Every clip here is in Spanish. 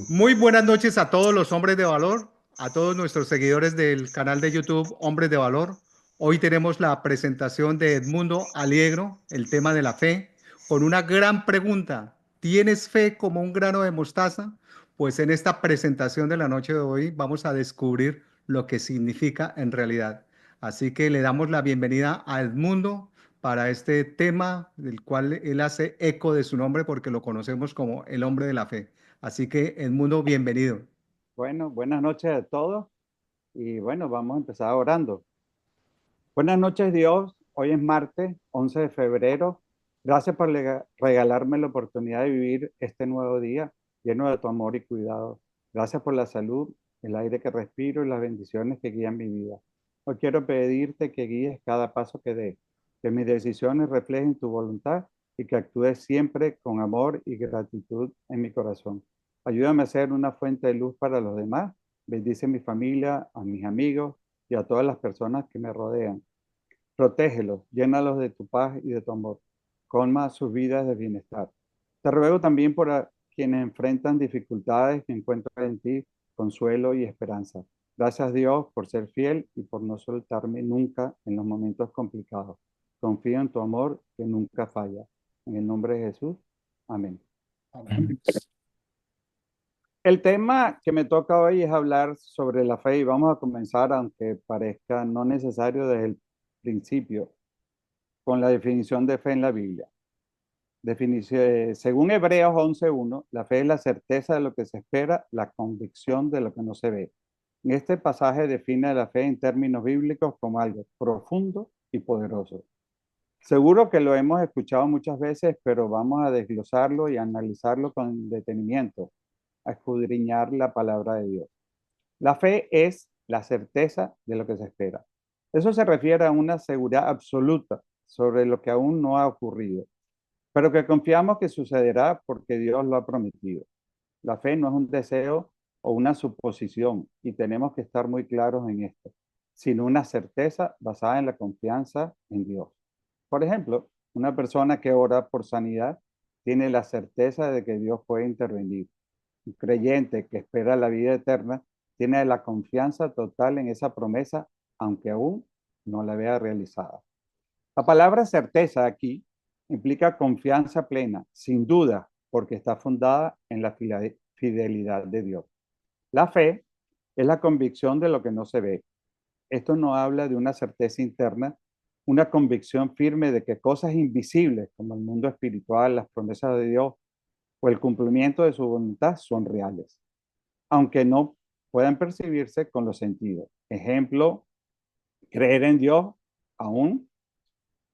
Muy buenas noches a todos los hombres de valor, a todos nuestros seguidores del canal de YouTube Hombres de Valor. Hoy tenemos la presentación de Edmundo Aliegro, el tema de la fe, con una gran pregunta. ¿Tienes fe como un grano de mostaza? Pues en esta presentación de la noche de hoy vamos a descubrir lo que significa en realidad. Así que le damos la bienvenida a Edmundo para este tema del cual él hace eco de su nombre porque lo conocemos como el hombre de la fe. Así que, Edmundo, bienvenido. Bueno, buenas noches a todos y bueno, vamos a empezar orando. Buenas noches Dios, hoy es martes 11 de febrero. Gracias por regalarme la oportunidad de vivir este nuevo día lleno de tu amor y cuidado. Gracias por la salud, el aire que respiro y las bendiciones que guían mi vida. Hoy quiero pedirte que guíes cada paso que dé, que mis decisiones reflejen tu voluntad y que actúes siempre con amor y gratitud en mi corazón. Ayúdame a ser una fuente de luz para los demás. Bendice a mi familia, a mis amigos y a todas las personas que me rodean. Protégelos, llénalos de tu paz y de tu amor. Colma sus vidas de bienestar. Te ruego también por quienes enfrentan dificultades que encuentran en ti consuelo y esperanza. Gracias Dios por ser fiel y por no soltarme nunca en los momentos complicados. Confío en tu amor que nunca falla. En el nombre de Jesús. Amén. Amén. El tema que me toca hoy es hablar sobre la fe y vamos a comenzar, aunque parezca no necesario desde el principio, con la definición de fe en la Biblia. Según Hebreos 11:1, la fe es la certeza de lo que se espera, la convicción de lo que no se ve. En este pasaje define la fe en términos bíblicos como algo profundo y poderoso. Seguro que lo hemos escuchado muchas veces, pero vamos a desglosarlo y analizarlo con detenimiento, a escudriñar la palabra de Dios. La fe es la certeza de lo que se espera. Eso se refiere a una seguridad absoluta sobre lo que aún no ha ocurrido, pero que confiamos que sucederá porque Dios lo ha prometido. La fe no es un deseo o una suposición y tenemos que estar muy claros en esto, sino una certeza basada en la confianza en Dios. Por ejemplo, una persona que ora por sanidad tiene la certeza de que Dios puede intervenir. Un creyente que espera la vida eterna tiene la confianza total en esa promesa, aunque aún no la vea realizada. La palabra certeza aquí implica confianza plena, sin duda, porque está fundada en la fidelidad de Dios. La fe es la convicción de lo que no se ve. Esto no habla de una certeza interna, una convicción firme de que cosas invisibles como el mundo espiritual, las promesas de Dios o el cumplimiento de su voluntad son reales, aunque no puedan percibirse con los sentidos. Ejemplo, creer en Dios aún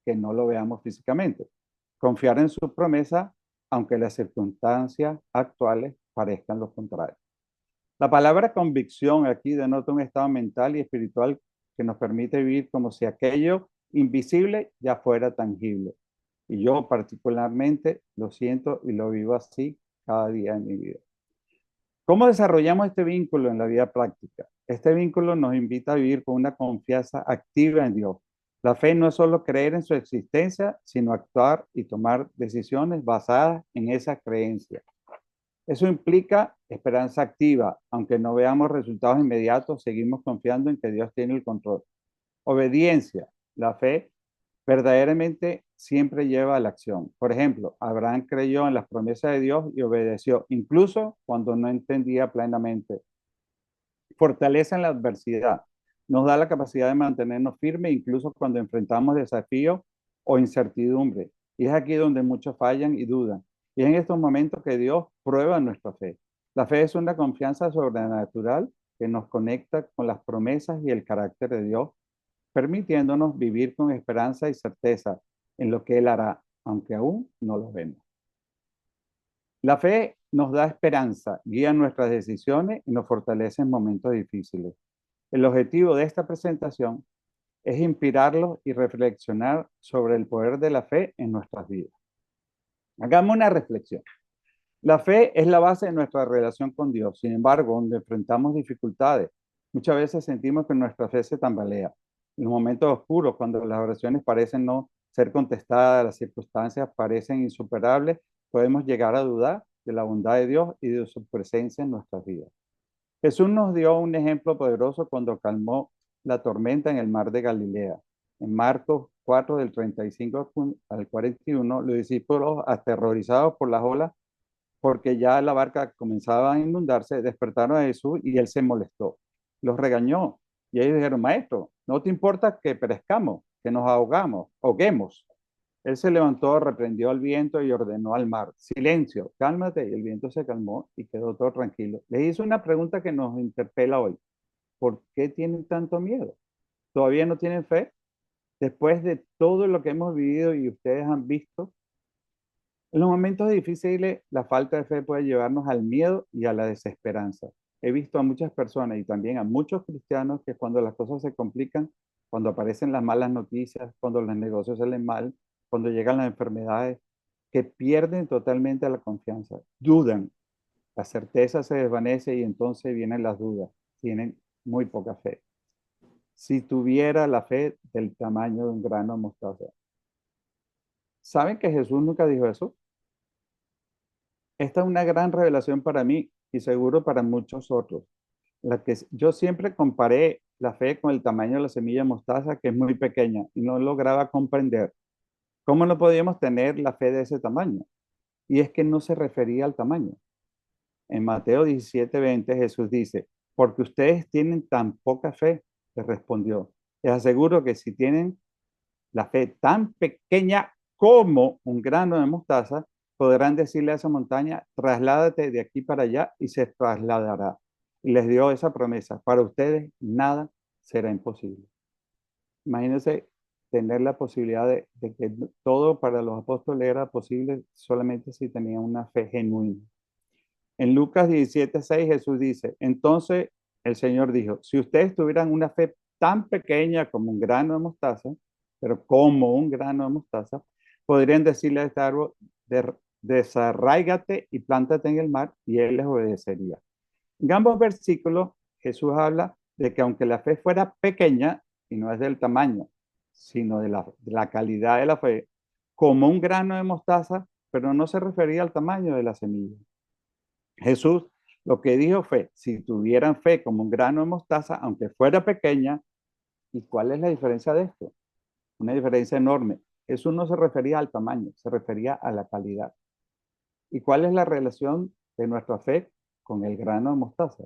que no lo veamos físicamente. Confiar en su promesa, aunque las circunstancias actuales parezcan lo contrario. La palabra convicción aquí denota un estado mental y espiritual que nos permite vivir como si aquello invisible ya fuera tangible. Y yo particularmente lo siento y lo vivo así cada día de mi vida. ¿Cómo desarrollamos este vínculo en la vida práctica? Este vínculo nos invita a vivir con una confianza activa en Dios. La fe no es solo creer en su existencia, sino actuar y tomar decisiones basadas en esa creencia. Eso implica esperanza activa. Aunque no veamos resultados inmediatos, seguimos confiando en que Dios tiene el control. Obediencia. La fe verdaderamente siempre lleva a la acción. Por ejemplo, Abraham creyó en las promesas de Dios y obedeció, incluso cuando no entendía plenamente. Fortaleza en la adversidad. Nos da la capacidad de mantenernos firmes incluso cuando enfrentamos desafíos o incertidumbre. Y es aquí donde muchos fallan y dudan. Y es en estos momentos que Dios prueba nuestra fe. La fe es una confianza sobrenatural que nos conecta con las promesas y el carácter de Dios, permitiéndonos vivir con esperanza y certeza en lo que Él hará, aunque aún no lo vemos. La fe nos da esperanza, guía nuestras decisiones y nos fortalece en momentos difíciles. El objetivo de esta presentación es inspirarlos y reflexionar sobre el poder de la fe en nuestras vidas. Hagamos una reflexión. La fe es la base de nuestra relación con Dios. Sin embargo, donde enfrentamos dificultades, muchas veces sentimos que nuestra fe se tambalea. En los momentos oscuros, cuando las oraciones parecen no ser contestadas, las circunstancias parecen insuperables, podemos llegar a dudar de la bondad de Dios y de su presencia en nuestras vidas. Jesús nos dio un ejemplo poderoso cuando calmó la tormenta en el mar de Galilea. En Marcos 4, del 35 al 41, los discípulos, aterrorizados por las olas, porque ya la barca comenzaba a inundarse, despertaron a Jesús y él se molestó. Los regañó y ellos dijeron, maestro, ¿no te importa que perezcamos, que nos ahoguemos? Él se levantó, reprendió al viento y ordenó al mar, silencio, cálmate. Y el viento se calmó y quedó todo tranquilo. Les hizo una pregunta que nos interpela hoy. ¿Por qué tienen tanto miedo? ¿Todavía no tienen fe? Después de todo lo que hemos vivido y ustedes han visto, en los momentos difíciles la falta de fe puede llevarnos al miedo y a la desesperanza. He visto a muchas personas y también a muchos cristianos que cuando las cosas se complican, cuando aparecen las malas noticias, cuando los negocios salen mal, cuando llegan las enfermedades, que pierden totalmente la confianza, dudan, la certeza se desvanece y entonces vienen las dudas, tienen muy poca fe. Si tuviera la fe del tamaño de un grano de mostaza. ¿Saben que Jesús nunca dijo eso? Esta es una gran revelación para mí y seguro para muchos otros. La que yo siempre comparé la fe con el tamaño de la semilla de mostaza, que es muy pequeña, y no lograba comprender cómo no podíamos tener la fe de ese tamaño. Y es que no se refería al tamaño. En Mateo 17:20 Jesús dice, porque ustedes tienen tan poca fe, les respondió. Les aseguro que si tienen la fe tan pequeña como un grano de mostaza, podrán decirle a esa montaña, trasládate de aquí para allá y se trasladará. Y les dio esa promesa, para ustedes nada será imposible. Imagínense tener la posibilidad de que todo para los apóstoles era posible solamente si tenían una fe genuina. En Lucas 17:6 Jesús dice, entonces el Señor dijo, si ustedes tuvieran una fe tan pequeña como un grano de mostaza, pero como un grano de mostaza, podrían decirle a este árbol, desarráigate y plántate en el mar, y él les obedecería. En ambos versículos, Jesús habla de que aunque la fe fuera pequeña, y no es del tamaño, sino de la calidad de la fe, como un grano de mostaza, pero no se refería al tamaño de la semilla. Jesús lo que dijo fue, si tuvieran fe como un grano de mostaza, aunque fuera pequeña, ¿y cuál es la diferencia de esto? Una diferencia enorme. Jesús no se refería al tamaño, se refería a la calidad. ¿Y cuál es la relación de nuestra fe con el grano de mostaza?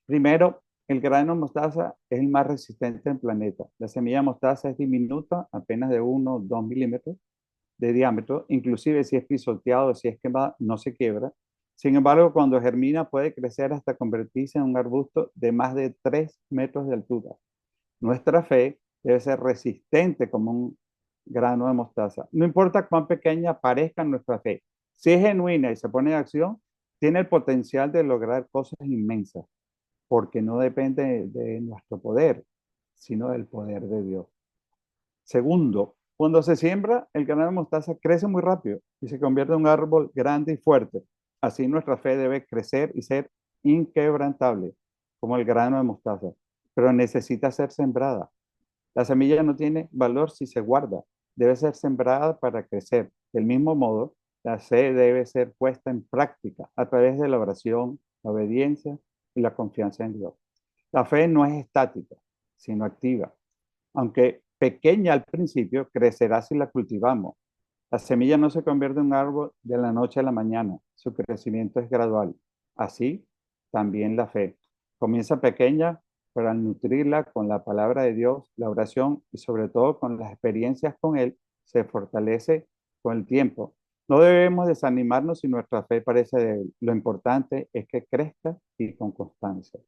Primero, el grano de mostaza es el más resistente del planeta. La semilla de mostaza es diminuta, apenas de 1 o 2 milímetros de diámetro, inclusive si es pisoteado, si es quemado, no se quiebra. Sin embargo, cuando germina puede crecer hasta convertirse en un arbusto de más de 3 metros de altura. Nuestra fe debe ser resistente como un grano de mostaza. No importa cuán pequeña parezca nuestra fe, si es genuina y se pone en acción, tiene el potencial de lograr cosas inmensas, porque no depende de nuestro poder, sino del poder de Dios. Segundo, cuando se siembra, el grano de mostaza crece muy rápido y se convierte en un árbol grande y fuerte. Así nuestra fe debe crecer y ser inquebrantable, como el grano de mostaza, pero necesita ser sembrada. La semilla no tiene valor si se guarda, debe ser sembrada para crecer. Del mismo modo, la fe debe ser puesta en práctica a través de la oración, la obediencia y la confianza en Dios. La fe no es estática, sino activa. Aunque pequeña al principio, crecerá si la cultivamos. La semilla no se convierte en un árbol de la noche a la mañana. Su crecimiento es gradual. Así, también la fe. Comienza pequeña, pero al nutrirla con la palabra de Dios, la oración y sobre todo con las experiencias con Él, se fortalece con el tiempo. No debemos desanimarnos si nuestra fe parece débil. Lo importante es que crezca y con constancia.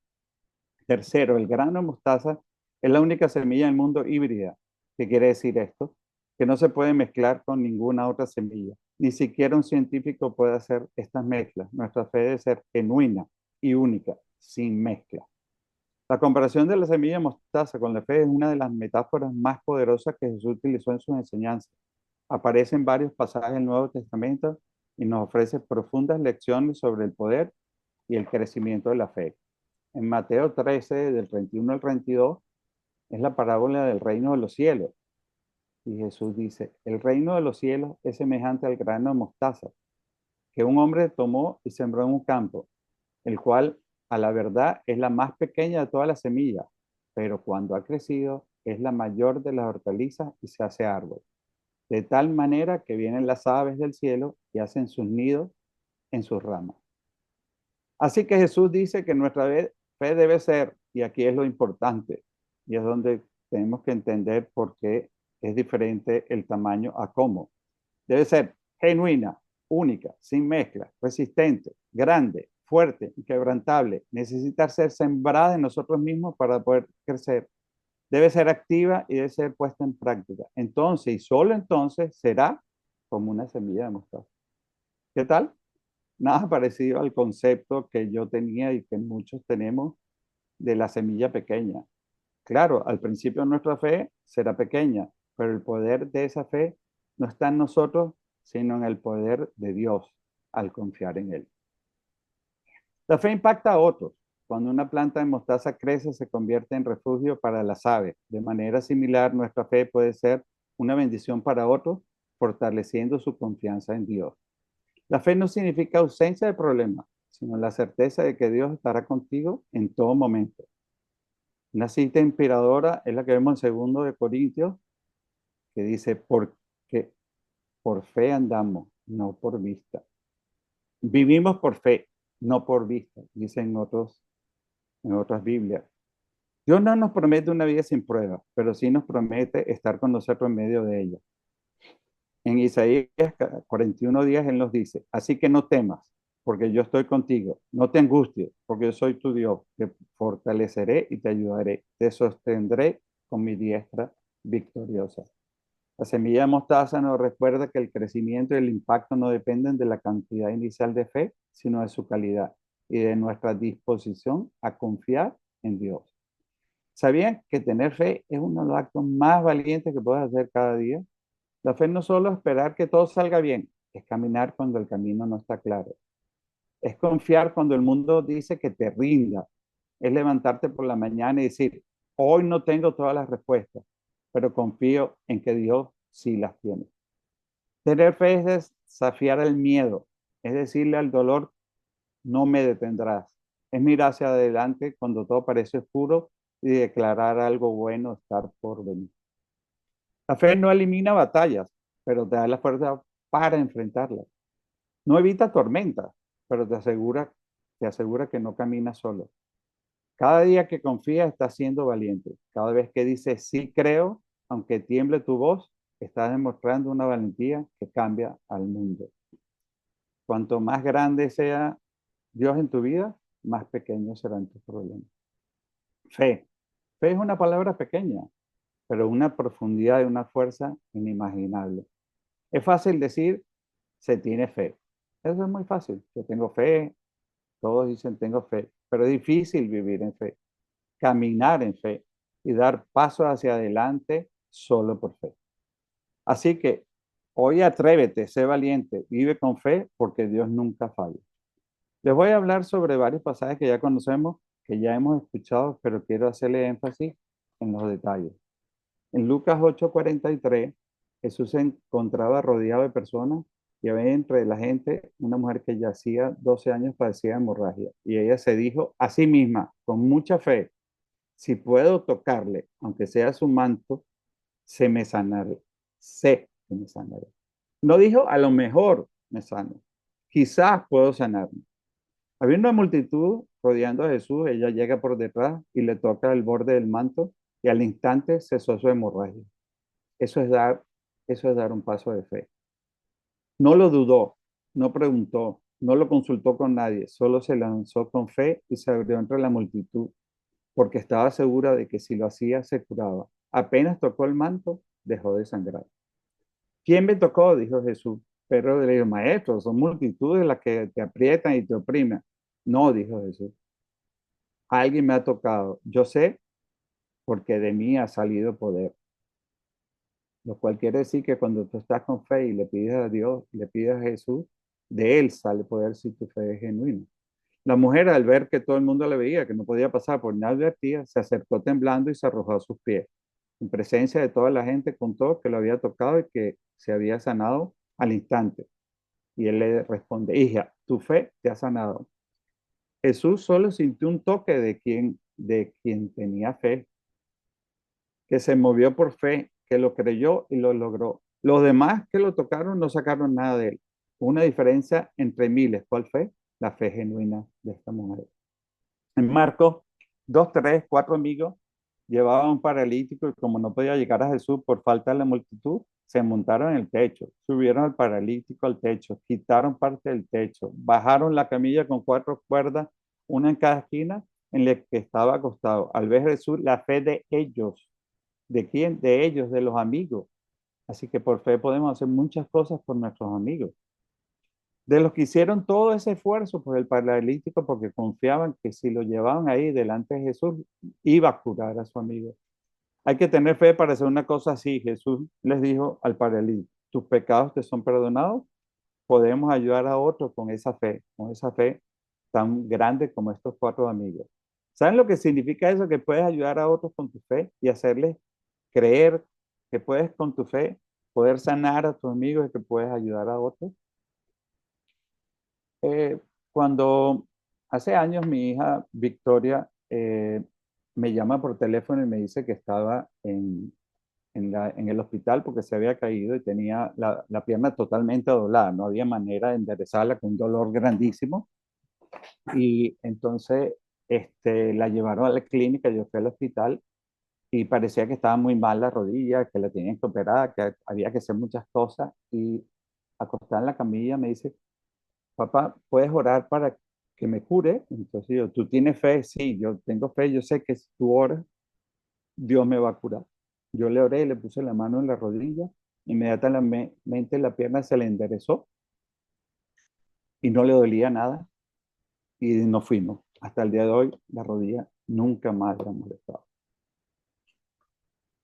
Tercero, el grano de mostaza es la única semilla del mundo híbrida. ¿Qué quiere decir esto? Que no se puede mezclar con ninguna otra semilla. Ni siquiera un científico puede hacer estas mezclas. Nuestra fe debe ser genuina y única, sin mezcla. La comparación de la semilla de mostaza con la fe es una de las metáforas más poderosas que Jesús utilizó en sus enseñanzas. Aparece en varios pasajes del Nuevo Testamento y nos ofrece profundas lecciones sobre el poder y el crecimiento de la fe. En Mateo 13, del 31 al 32, es la parábola del reino de los cielos. Y Jesús dice, el reino de los cielos es semejante al grano de mostaza, que un hombre tomó y sembró en un campo, el cual a la verdad es la más pequeña de todas las semillas, pero cuando ha crecido es la mayor de las hortalizas y se hace árbol, de tal manera que vienen las aves del cielo y hacen sus nidos en sus ramas. Así que Jesús dice que nuestra fe debe ser, y aquí es lo importante, y es donde tenemos que entender por qué es diferente el tamaño a cómo. Debe ser genuina, única, sin mezcla, resistente, grande, fuerte, inquebrantable. Necesita ser sembrada en nosotros mismos para poder crecer. Debe ser activa y debe ser puesta en práctica. Entonces, y solo entonces, será como una semilla de mostaza. ¿Qué tal? Nada parecido al concepto que yo tenía y que muchos tenemos de la semilla pequeña. Claro, al principio nuestra fe será pequeña, pero el poder de esa fe no está en nosotros, sino en el poder de Dios al confiar en Él. La fe impacta a otros. Cuando una planta de mostaza crece, se convierte en refugio para las aves. De manera similar, nuestra fe puede ser una bendición para otros, fortaleciendo su confianza en Dios. La fe no significa ausencia de problemas, sino la certeza de que Dios estará contigo en todo momento. Una cita inspiradora es la que vemos en 2 Corintios, que dice, porque por fe andamos, no por vista. Vivimos por fe, no por vista, dicen en otras Biblias. Dios no nos promete una vida sin pruebas, pero sí nos promete estar con nosotros en medio de ella. En Isaías 41 días Él nos dice, así que no temas, porque yo estoy contigo. No te angusties, porque yo soy tu Dios. Te fortaleceré y te ayudaré. Te sostendré con mi diestra victoriosa. La semilla de mostaza nos recuerda que el crecimiento y el impacto no dependen de la cantidad inicial de fe, sino de su calidad y de nuestra disposición a confiar en Dios. ¿Sabían que tener fe es uno de los actos más valientes que puedes hacer cada día? La fe no solo es esperar que todo salga bien, es caminar cuando el camino no está claro. Es confiar cuando el mundo dice que te rinda. Es levantarte por la mañana y decir, hoy no tengo todas las respuestas, pero confío en que Dios sí las tiene. Tener fe es desafiar el miedo, es decirle al dolor, no me detendrás. Es mirar hacia adelante cuando todo parece oscuro y declarar algo bueno estar por venir. La fe no elimina batallas, pero te da la fuerza para enfrentarlas. No evita tormentas, pero te asegura que no caminas solo. Cada día que confías estás siendo valiente. Cada vez que dices sí creo, aunque tiemble tu voz, estás demostrando una valentía que cambia al mundo. Cuanto más grande sea Dios en tu vida, más pequeños serán tus problemas. Fe. Fe es una palabra pequeña, pero una profundidad y una fuerza inimaginable. Es fácil decir, se tiene fe. Eso es muy fácil. Yo tengo fe, todos dicen tengo fe, pero es difícil vivir en fe, caminar en fe y dar pasos hacia adelante solo por fe. Así que hoy atrévete, sé valiente, vive con fe porque Dios nunca falla. Les voy a hablar sobre varios pasajes que ya conocemos, que ya hemos escuchado, pero quiero hacerle énfasis en los detalles. En Lucas 8:43, Jesús se encontraba rodeado de personas y había entre la gente una mujer que ya hacía 12 años padecía de hemorragia. Y ella se dijo a sí misma, con mucha fe, si puedo tocarle, aunque sea su manto, se me sanaré. Sé que me sanaré. No dijo, a lo mejor me sano. Quizás puedo sanarme. Había una multitud rodeando a Jesús. Ella llega por detrás y le toca el borde del manto y al instante cesó su hemorragia. Eso es dar, eso es dar un paso de fe. No lo dudó, no preguntó, no lo consultó con nadie, solo se lanzó con fe y se abrió entre la multitud, porque estaba segura de que si lo hacía se curaba. Apenas tocó el manto, dejó de sangrar. ¿Quién me tocó? Dijo Jesús. Pedro le dijo, maestro, son multitudes las que te aprietan y te oprimen. No, dijo Jesús. Alguien me ha tocado. Yo sé porque de mí ha salido poder. Lo cual quiere decir que cuando tú estás con fe y le pides a Dios, le pides a Jesús, de Él sale poder si tu fe es genuina. La mujer, al ver que todo el mundo le veía, que no podía pasar por nada advertida, se acercó temblando y se arrojó a sus pies. En presencia de toda la gente contó que lo había tocado y que se había sanado al instante. Y él le responde, hija, tu fe te ha sanado. Jesús solo sintió un toque de quien tenía fe, que se movió por fe, que lo creyó y lo logró. Los demás que lo tocaron no sacaron nada de él. Una diferencia entre miles. ¿Cuál fue? La fe genuina de esta mujer. En Marcos, dos, tres, cuatro amigos llevaban un paralítico y como no podía llegar a Jesús por falta de la multitud, se montaron en el techo, subieron al paralítico al techo, quitaron parte del techo, bajaron la camilla con cuatro cuerdas, una en cada esquina en la que estaba acostado. Al ver Jesús, la fe de ellos. ¿De quién? De ellos, de los amigos. Así que por fe podemos hacer muchas cosas por nuestros amigos. De los que hicieron todo ese esfuerzo por el paralítico, porque confiaban que si lo llevaban ahí delante de Jesús, iba a curar a su amigo. Hay que tener fe para hacer una cosa así. Jesús les dijo al paralítico, tus pecados te son perdonados. Podemos ayudar a otros con esa fe tan grande como estos cuatro amigos. ¿Saben lo que significa eso? Que puedes ayudar a otros con tu fe y hacerles creer que puedes con tu fe poder sanar a tus amigos y que puedes ayudar a otros. Eh, Cuando hace años mi hija Victoria me llama por teléfono y me dice que estaba en el hospital porque se había caído y tenía la pierna totalmente doblada, no había manera de enderezarla con un dolor grandísimo. Y entonces la llevaron a la clínica, yo fui al hospital y parecía que estaba muy mal la rodilla, que la tenían que operar, que había que hacer muchas cosas. Y acostada en la camilla me dice, papá, ¿puedes orar para que me cure? Entonces yo, ¿tú tienes fe? Sí, yo tengo fe, yo sé que si tú oras, Dios me va a curar. Yo le oré, le puse la mano en la rodilla, inmediatamente la pierna se le enderezó y no le dolía nada y nos fuimos. Hasta el día de hoy, la rodilla nunca más la ha molestado.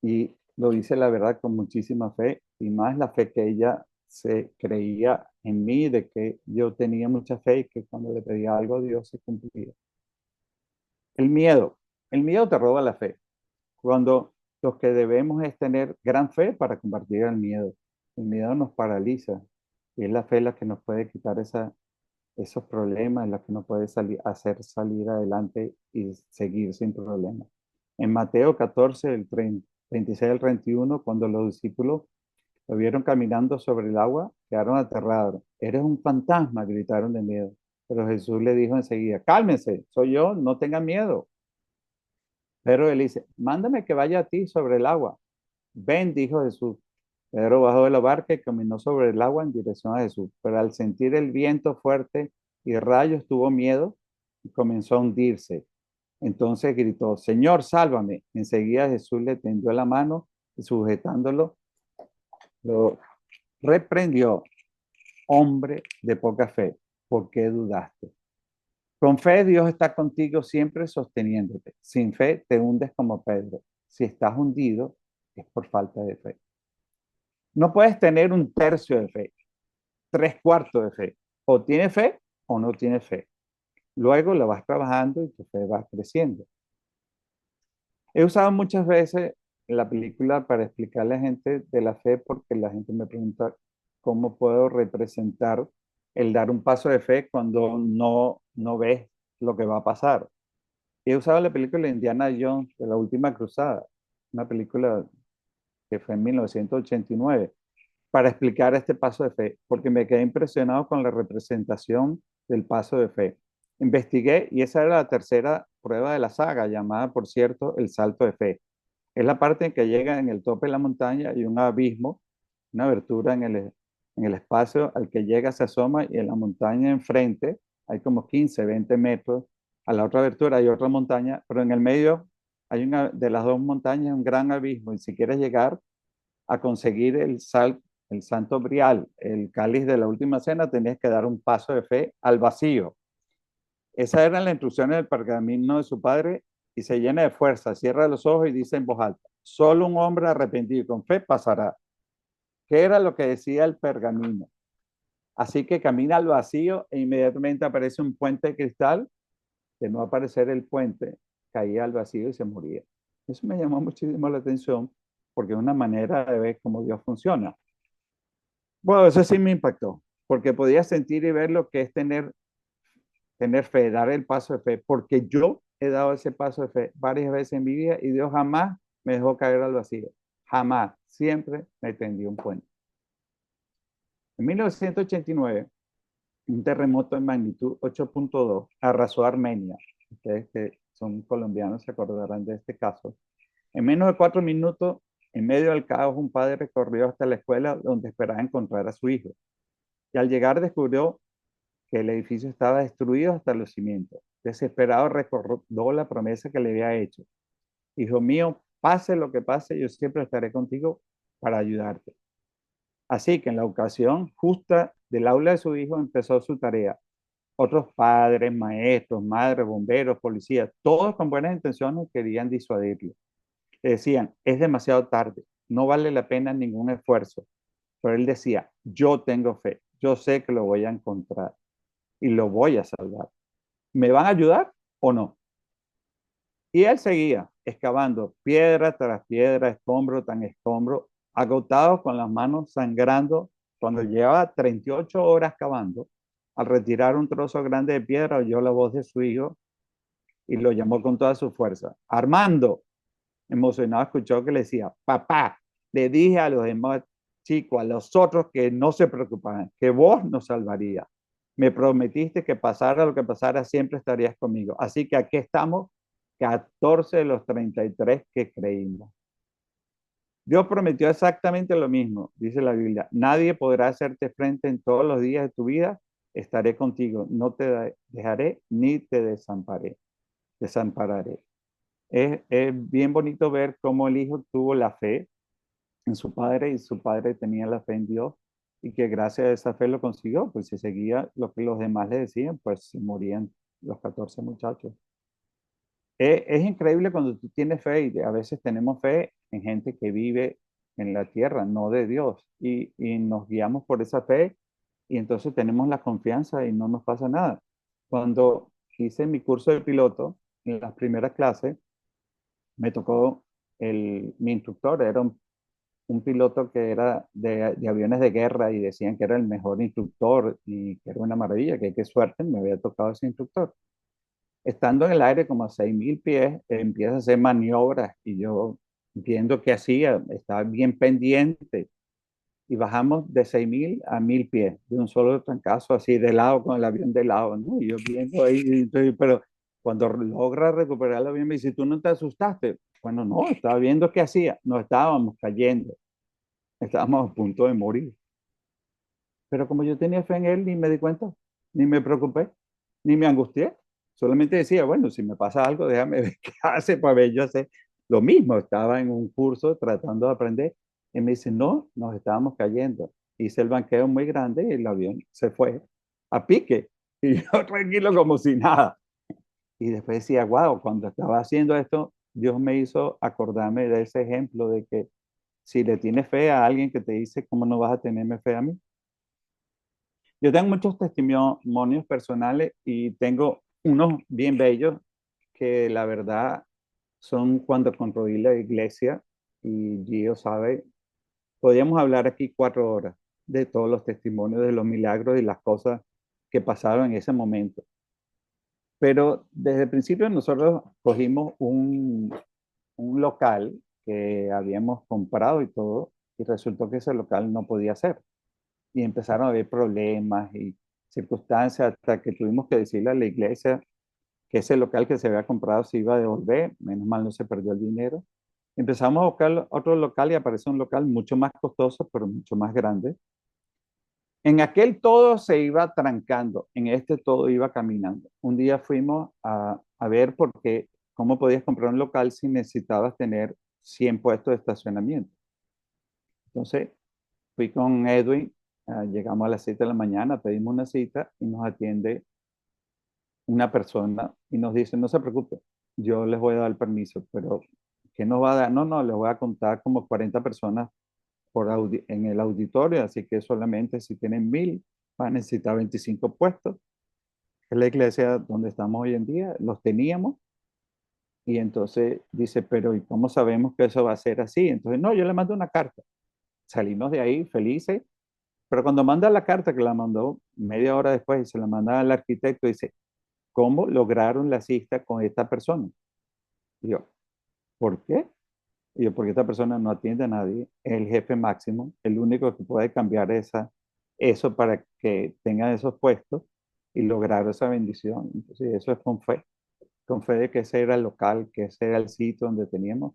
Y lo hice, la verdad, con muchísima fe y más la fe que ella se creía en mí, de que yo tenía mucha fe y que cuando le pedía algo a Dios se cumplía. El miedo. El miedo te roba la fe. Cuando lo que debemos es tener gran fe para combatir el miedo. El miedo nos paraliza y es la fe la que nos puede quitar esos problemas, la que nos puede hacer salir adelante y seguir sin problemas. En Mateo 14, el 36 al 31, cuando los discípulos lo vieron caminando sobre el agua, quedaron aterrados. Eres un fantasma, gritaron de miedo. Pero Jesús le dijo enseguida, cálmense, soy yo, no tengan miedo. Pero él dice, mándame que vaya a ti sobre el agua. Ven, dijo Jesús. Pedro bajó de la barca y caminó sobre el agua en dirección a Jesús. Pero al sentir el viento fuerte y rayos tuvo miedo y comenzó a hundirse. Entonces gritó, Señor, sálvame. Enseguida Jesús le tendió la mano y sujetándolo, lo reprendió. Hombre de poca fe, ¿por qué dudaste? Con fe Dios está contigo siempre sosteniéndote. Sin fe te hundes como Pedro. Si estás hundido es por falta de fe. No puedes tener un tercio de fe, tres cuartos de fe. O tienes fe o no tienes fe. Luego la vas trabajando y tu fe va creciendo. He usado muchas veces la película para explicarle a la gente de la fe porque la gente me pregunta cómo puedo representar el dar un paso de fe cuando no ves lo que va a pasar. He usado la película Indiana Jones de la Última Cruzada, una película que fue en 1989, para explicar este paso de fe, porque me quedé impresionado con la representación del paso de fe. Investigué y esa era la tercera prueba de la saga, llamada, por cierto, el salto de fe. Es la parte en que llega en el tope de la montaña y un abismo, una abertura en el espacio al que llega, se asoma y en la montaña enfrente hay como 15, 20 metros. A la otra abertura hay otra montaña, pero en el medio hay una de las dos montañas un gran abismo y si quieres llegar a conseguir el santo brial, el cáliz de la última cena, tenías que dar un paso de fe al vacío. Esas eran las instrucciones del pergamino de su padre y se llena de fuerza, cierra los ojos y dice en voz alta, solo un hombre arrepentido y con fe pasará. ¿Qué era lo que decía el pergamino? Así que camina al vacío e inmediatamente aparece un puente de cristal. De no aparecer el puente, caía al vacío y se moría. Eso me llamó muchísimo la atención porque es una manera de ver cómo Dios funciona. Bueno, eso sí me impactó. porque podía sentir y ver lo que es tener fe, dar el paso de fe, porque yo he dado ese paso de fe varias veces en mi vida y Dios jamás me dejó caer al vacío, jamás, siempre me tendió un puente. En 1989, un terremoto de magnitud 8.2 arrasó Armenia. Ustedes que son colombianos se acordarán de este caso. En menos de 4 minutos, en medio del caos, un padre corrió hasta la escuela donde esperaba encontrar a su hijo. Y al llegar descubrió que el edificio estaba destruido hasta los cimientos. Desesperado recordó la promesa que le había hecho. Hijo mío, pase lo que pase, yo siempre estaré contigo para ayudarte. Así que en la ocasión justa del aula de su hijo empezó su tarea. Otros padres, maestros, madres, bomberos, policías, todos con buenas intenciones querían disuadirlo. Le decían, es demasiado tarde, no vale la pena ningún esfuerzo. Pero él decía, yo tengo fe, yo sé que lo voy a encontrar y lo voy a salvar. ¿Me van a ayudar o no? Y él seguía excavando piedra tras piedra, escombro tras escombro, agotado con las manos sangrando. Cuando llevaba 38 horas cavando, al retirar un trozo grande de piedra, oyó la voz de su hijo y lo llamó con toda su fuerza. Armando, emocionado, escuchó que le decía, papá, le dije a los demás chicos, a los otros que no se preocuparan, que vos nos salvarías. Me prometiste que pasara lo que pasara, siempre estarías conmigo. Así que aquí estamos, 14 de los 33 que creímos. Dios prometió exactamente lo mismo, dice la Biblia. Nadie podrá hacerte frente en todos los días de tu vida. Estaré contigo, no te dejaré ni te desampararé. Es bien bonito ver cómo el hijo tuvo la fe en su padre y su padre tenía la fe en Dios y que gracias a esa fe lo consiguió, pues si seguía lo que los demás le decían, pues se morían los 14 muchachos. Es increíble cuando tú tienes fe y a veces tenemos fe en gente que vive en la tierra, no de Dios, y nos guiamos por esa fe y entonces tenemos la confianza y no nos pasa nada. Cuando hice mi curso de piloto, en las primeras clases, me tocó mi instructor, era un piloto que era de aviones de guerra y decían que era el mejor instructor y que era una maravilla, que qué suerte me había tocado ese instructor. Estando en el aire como a 6.000 pies, empieza a hacer maniobras y yo viendo qué hacía, estaba bien pendiente y bajamos de 6.000 a 1.000 pies de un solo trancazo, así de lado, con el avión de lado, ¿no? Y yo viendo ahí, pero cuando logra recuperar el avión me dice, ¿tú no te asustaste? Bueno, no, estaba viendo qué hacía, no estábamos cayendo, estábamos a punto de morir. Pero como yo tenía fe en él, ni me di cuenta, ni me preocupé, ni me angustié. Solamente decía, bueno, si me pasa algo, déjame ver qué hace para ver yo hacer lo mismo. Estaba en un curso tratando de aprender y me dice, no, nos estábamos cayendo. Hice el banqueo muy grande y el avión se fue a pique. Y yo tranquilo como si nada. Y después decía, wow, cuando estaba haciendo esto, Dios me hizo acordarme de ese ejemplo de que si le tienes fe a alguien que te dice, ¿cómo no vas a tenerme fe a mí? Yo tengo muchos testimonios personales y tengo unos bien bellos que la verdad son cuando construí la iglesia y Dios sabe, podríamos hablar aquí 4 horas de todos los testimonios de los milagros y las cosas que pasaron en ese momento. Pero desde el principio nosotros cogimos un local que habíamos comprado y todo y resultó que ese local no podía ser y empezaron a haber problemas y circunstancias hasta que tuvimos que decirle a la iglesia que ese local que se había comprado se iba a devolver, menos mal no se perdió el dinero. Empezamos a buscar otro local y apareció un local mucho más costoso, pero mucho más grande. En aquel todo se iba trancando, en este todo iba caminando. Un día fuimos a ver porque cómo podías comprar un local si necesitabas tener 100 puestos de estacionamiento. Entonces fui con Edwin, llegamos a las 7 de la mañana, pedimos una cita y nos atiende una persona y nos dice, no se preocupe, yo les voy a dar el permiso, pero ¿qué nos va a dar? No, no, les voy a contar como 40 personas en el auditorio, así que solamente si tienen 1.000, van a necesitar 25 puestos. Es la iglesia donde estamos hoy en día, los teníamos. Y entonces dice, pero ¿y cómo sabemos que eso va a ser así? Entonces, no, yo le mando una carta. Salimos de ahí felices Pero cuando manda la carta, que la mandó media hora después y se la manda al arquitecto, dice, ¿cómo lograron la cita con esta persona? Y yo, ¿por qué? Y yo, porque esta persona no atiende a nadie, es el jefe máximo, el único que puede cambiar eso para que tengan esos puestos y lograr esa bendición. Entonces, eso es con fe de que ese era el local, que ese era el sitio donde teníamos.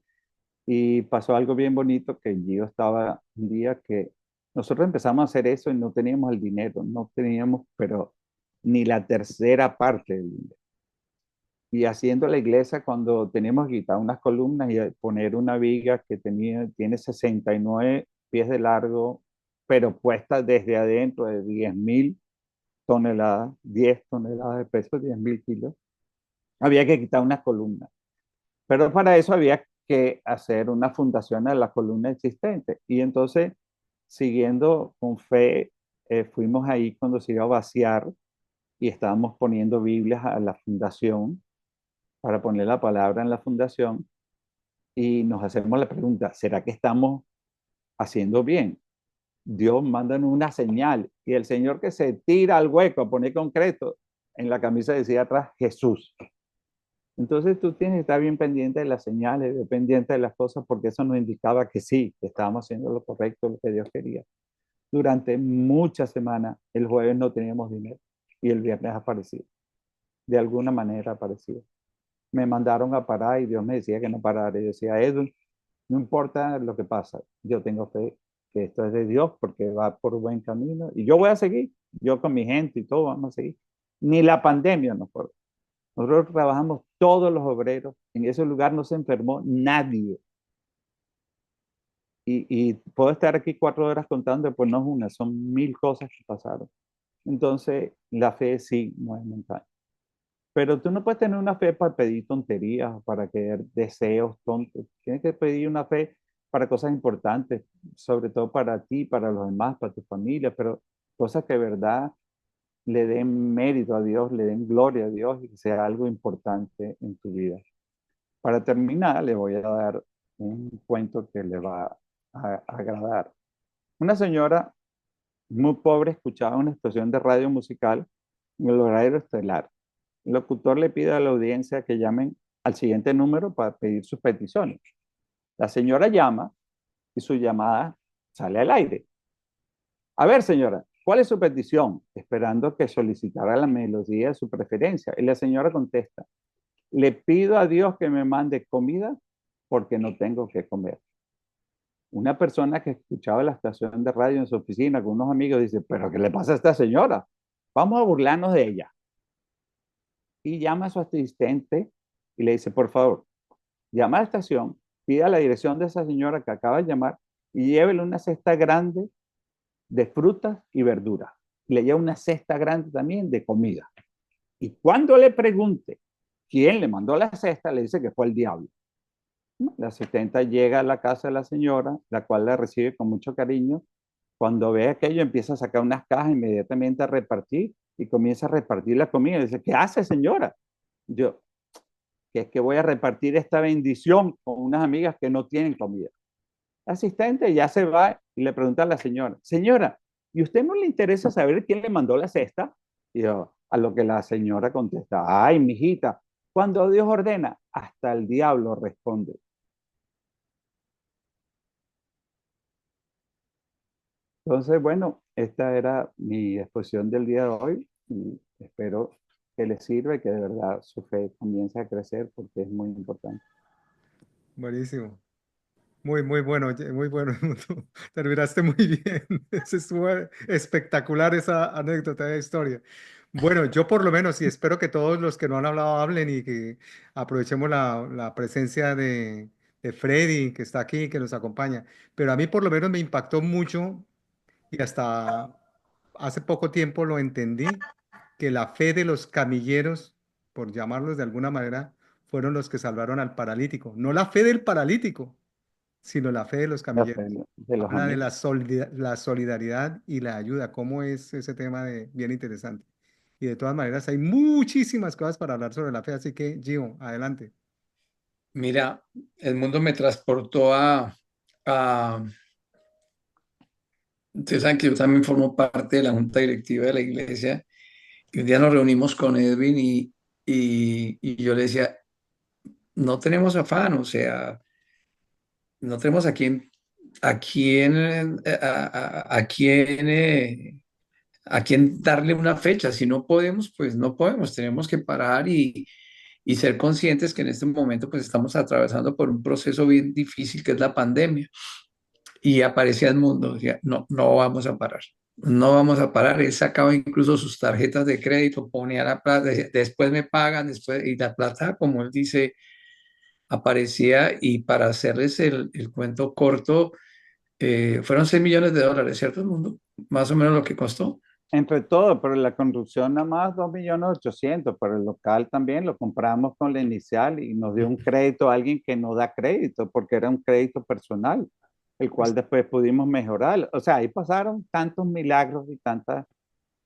Y pasó algo bien bonito, que yo estaba un día que nosotros empezamos a hacer eso y no teníamos el dinero, no teníamos, pero ni la tercera parte del dinero. Y haciendo la iglesia, cuando teníamos que quitar unas columnas y poner una viga que tiene 69 pies de largo, pero puesta desde adentro de 10.000 toneladas, 10 toneladas de peso, 10.000 kilos, había que quitar unas columnas. Pero para eso había que hacer una fundación a la columna existente. Y entonces, siguiendo con fe, fuimos ahí cuando se iba a vaciar y estábamos poniendo Biblias a la fundación para poner la palabra en la fundación y nos hacemos la pregunta, ¿será que estamos haciendo bien? Dios manda una señal y el Señor que se tira al hueco a poner concreto, en la camisa decía atrás Jesús. Entonces tú tienes que estar bien pendiente de las señales, bien pendiente de las cosas, porque eso nos indicaba que sí, que estábamos haciendo lo correcto, lo que Dios quería. Durante muchas semanas, el jueves no teníamos dinero y el viernes aparecía. De alguna manera aparecía. Me mandaron a parar y Dios me decía que no parara. Y decía, Edwin, no importa lo que pasa, yo tengo fe que esto es de Dios porque va por buen camino y yo voy a seguir, yo con mi gente y todo vamos a seguir. Ni la pandemia nos fue. Nosotros trabajamos todos los obreros, en ese lugar no se enfermó nadie. Y puedo estar aquí 4 horas contando, pues no es una, son 1.000 cosas que pasaron. Entonces, la fe sí no es mental. Pero tú no puedes tener una fe para pedir tonterías, para querer deseos tontos. Tienes que pedir una fe para cosas importantes, sobre todo para ti, para los demás, para tu familia, pero cosas que de verdad le den mérito a Dios, le den gloria a Dios y que sea algo importante en tu vida. Para terminar, le voy a dar un cuento que le va a agradar. Una señora muy pobre escuchaba una estación de radio musical en el horario estelar. El locutor le pide a la audiencia que llamen al siguiente número para pedir sus peticiones. La señora llama y su llamada sale al aire. A ver, señora, ¿cuál es su petición? Esperando que solicitara la melodía de su preferencia. Y la señora contesta, le pido a Dios que me mande comida porque no tengo que comer. Una persona que escuchaba la estación de radio en su oficina con unos amigos dice, pero ¿qué le pasa a esta señora? Vamos a burlarnos de ella. Y llama a su asistente y le dice, por favor, llama a la estación, pida la dirección de esa señora que acaba de llamar y llévele una cesta grande de frutas y verduras. Le lleva una cesta grande también de comida. Y cuando le pregunte quién le mandó la cesta, le dice que fue el diablo. La asistente llega a la casa de la señora, la cual la recibe con mucho cariño. Cuando ve aquello, empieza a sacar unas cajas inmediatamente a repartir y comienza a repartir la comida. Dice, ¿qué hace, señora? Yo, que es que voy a repartir esta bendición con unas amigas que no tienen comida. La asistente ya se va y le pregunta a la señora, señora, ¿y usted no le interesa saber quién le mandó la cesta? Y yo, a lo que la señora contesta, ay, mijita, cuando Dios ordena, hasta el diablo responde. Entonces, bueno, esta era mi exposición del día de hoy y espero que les sirva y que de verdad su fe comience a crecer porque es muy importante. Buenísimo. Muy, muy bueno, oye, muy bueno. Tú terminaste muy bien. Estuvo espectacular esa anécdota de historia. Bueno, yo por lo menos, y espero que todos los que no han hablado hablen y que aprovechemos la presencia de Freddy, que está aquí, que nos acompaña. Pero a mí por lo menos me impactó mucho y hasta hace poco tiempo lo entendí, que la fe de los camilleros, por llamarlos de alguna manera, fueron los que salvaron al paralítico. No la fe del paralítico, sino la fe de los La fe camilleros. de los Habla de amigos. la solidaridad y la ayuda. ¿Cómo es ese tema de bien interesante? Y de todas maneras, hay muchísimas cosas para hablar sobre la fe, así que Gio, adelante. Mira, el mundo me transportó a Ustedes saben que yo también formo parte de la junta directiva de la iglesia y un día nos reunimos con Edwin y yo le decía, no tenemos afán, o sea, no tenemos a quién darle una fecha. Si no podemos, pues no podemos. Tenemos que parar y ser conscientes que en este momento pues estamos atravesando por un proceso bien difícil que es la pandemia. Y aparecía el mundo, decía, no, no vamos a parar. No vamos a parar. Él sacaba incluso sus tarjetas de crédito, ponía la plata, decía, después me pagan, después, y la plata, como él dice, aparecía. Y para hacerles el cuento corto, fueron 6 millones de dólares, ¿cierto? El mundo, más o menos lo que costó. Entre todo, pero la construcción nada más 2.800.000, pero el local también lo compramos con la inicial y nos dio un crédito a alguien que no da crédito porque era un crédito personal, el cual después pudimos mejorar. O sea, ahí pasaron tantos milagros y tantas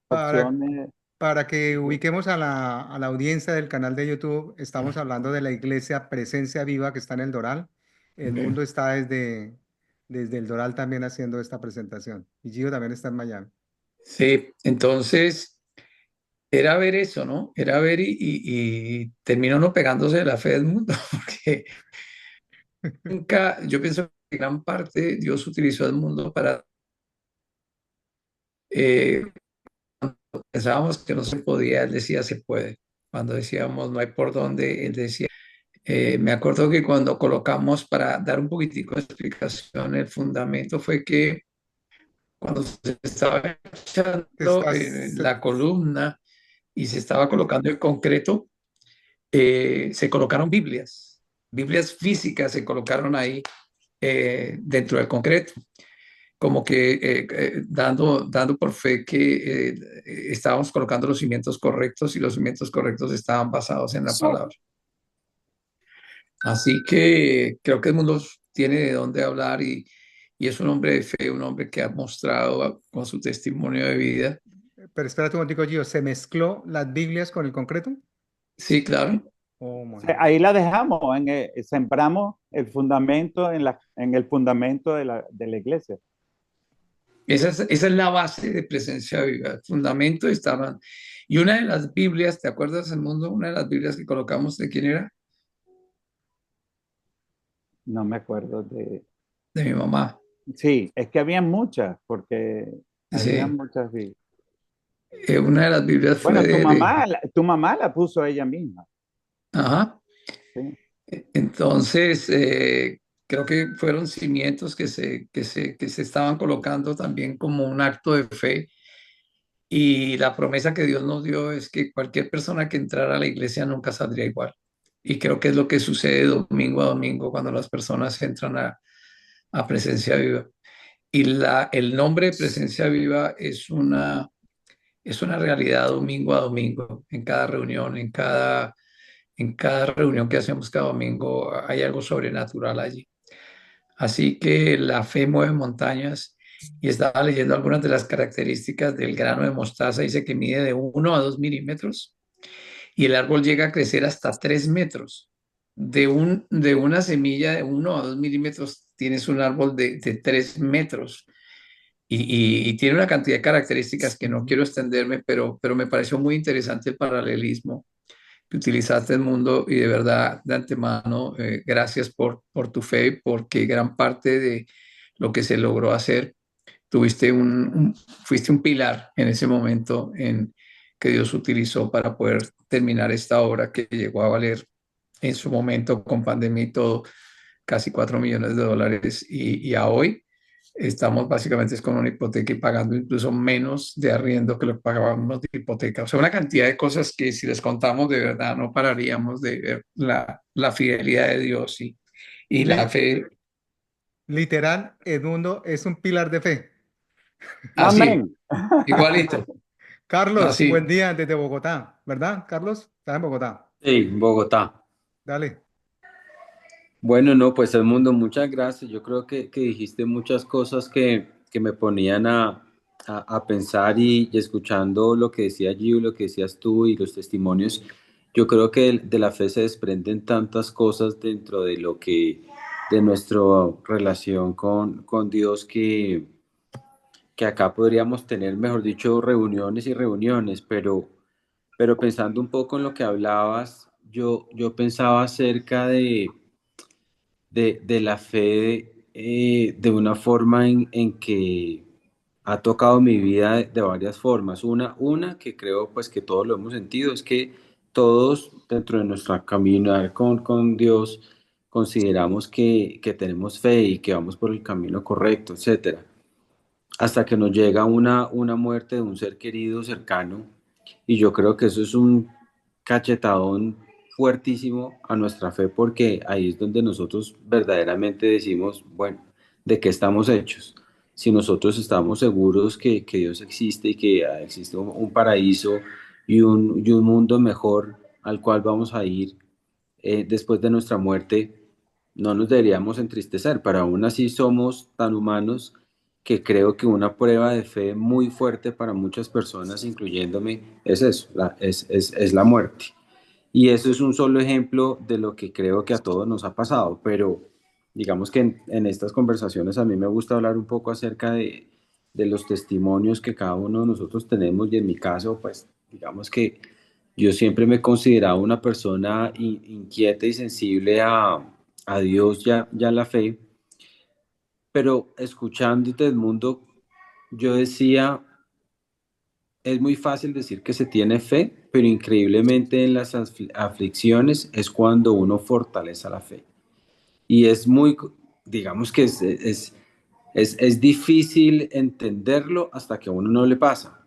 Para, opciones. para que ubiquemos a la audiencia del canal de YouTube, estamos hablando de la iglesia Presencia Viva que está en el Doral. El Ok. mundo está desde el Doral también haciendo esta presentación. Y Gio también está en Miami. Sí, entonces era ver eso, ¿no? Era ver y terminó no pegándose de la fe del mundo, porque nunca, yo pienso que gran parte Dios utilizó el mundo para, eh, pensábamos que no se podía, Él decía se puede. Cuando decíamos no hay por dónde, Él decía, me acuerdo que cuando colocamos, para dar un poquitico de explicación, el fundamento fue que cuando se estaba echando Estás, la columna y se estaba colocando el concreto, se colocaron Biblias físicas se colocaron ahí dentro del concreto, como que dando por fe que estábamos colocando los cimientos correctos y los cimientos correctos estaban basados en la palabra. Así que creo que el mundo tiene de dónde hablar y es un hombre de fe, un hombre que ha mostrado con su testimonio de vida. pero espérate un momentico, Gio, ¿se mezcló las Biblias con el concreto? Sí, claro. Oh my Sí, God. ahí la dejamos, sembramos el fundamento en el fundamento de la iglesia. Esa es la base de presencia viva. El fundamento estaban. Y una de las Biblias, ¿te acuerdas, el mundo? Una de las Biblias que colocamos, ¿de quién era? No me acuerdo de... De mi mamá. Sí, es que había muchas, porque había Sí. muchas. Sí. Una de las Biblias fue Bueno, de. tu mamá la puso ella misma. Ajá. Sí. Entonces, creo que fueron cimientos que se estaban colocando también como un acto de fe. Y la promesa que Dios nos dio es que cualquier persona que entrara a la iglesia nunca saldría igual. Y creo que es lo que sucede domingo a domingo cuando las personas entran a presencia viva. Y el nombre de presencia viva es una realidad domingo a domingo, en cada reunión, en cada reunión que hacemos cada domingo, hay algo sobrenatural allí. Así que la fe mueve montañas y estaba leyendo algunas de las características del grano de mostaza. Dice que mide de 1 a 2 milímetros y el árbol llega a crecer hasta 3 metros. De una semilla de 1 a 2 milímetros tienes un árbol de 3 metros y tiene una cantidad de características que no quiero extenderme, pero me pareció muy interesante el paralelismo que utilizaste el mundo y de verdad, de antemano, gracias por tu fe, porque gran parte de lo que se logró hacer, fuiste un pilar en ese momento en que Dios utilizó para poder terminar esta obra que llegó a valer en su momento con pandemia y todo, casi 4 millones de dólares y a hoy estamos básicamente es con una hipoteca y pagando incluso menos de arriendo que lo que pagábamos de hipoteca. O sea, una cantidad de cosas que si les contamos de verdad no pararíamos de ver la fidelidad de Dios y la Li- fe literal, Edmundo es un pilar de fe. así, Amén. igualito, Carlos, así. buen día desde Bogotá, ¿verdad? Carlos, está en Bogotá. Sí, Bogotá. Dale. Bueno, no, pues el mundo, muchas gracias. Yo creo que dijiste muchas cosas que me ponían a pensar y escuchando lo que decía Gio, lo que decías tú y los testimonios. Yo creo que de la fe se desprenden tantas cosas dentro de de nuestra relación con Dios que acá podríamos tener, mejor dicho, reuniones y reuniones, pero pensando un poco en lo que hablabas, yo pensaba acerca de la fe de una forma en que ha tocado mi vida de varias formas. Una que creo pues que todos lo hemos sentido es que todos dentro de nuestro caminar con Dios consideramos que tenemos fe y que vamos por el camino correcto, etcétera. Hasta que nos llega una muerte de un ser querido cercano y yo creo que eso es un cachetadón fuertísimo a nuestra fe porque ahí es donde nosotros verdaderamente decimos, bueno, ¿de qué estamos hechos? Si nosotros estamos seguros que Dios existe y que existe un paraíso y un mundo mejor al cual vamos a ir después de nuestra muerte, no nos deberíamos entristecer, pero aún así somos tan humanos que creo que una prueba de fe muy fuerte para muchas personas, incluyéndome, es eso, es la muerte. Y eso es un solo ejemplo de lo que creo que a todos nos ha pasado, pero digamos que en estas conversaciones a mí me gusta hablar un poco acerca de los testimonios que cada uno de nosotros tenemos y en mi caso, pues digamos que yo siempre me he considerado una persona inquieta y sensible a Dios y a la fe, pero escuchándote, Edmundo, yo decía, es muy fácil decir que se tiene fe, pero increíblemente en las aflicciones es cuando uno fortalece la fe. Y es muy, digamos que es difícil entenderlo hasta que a uno no le pasa.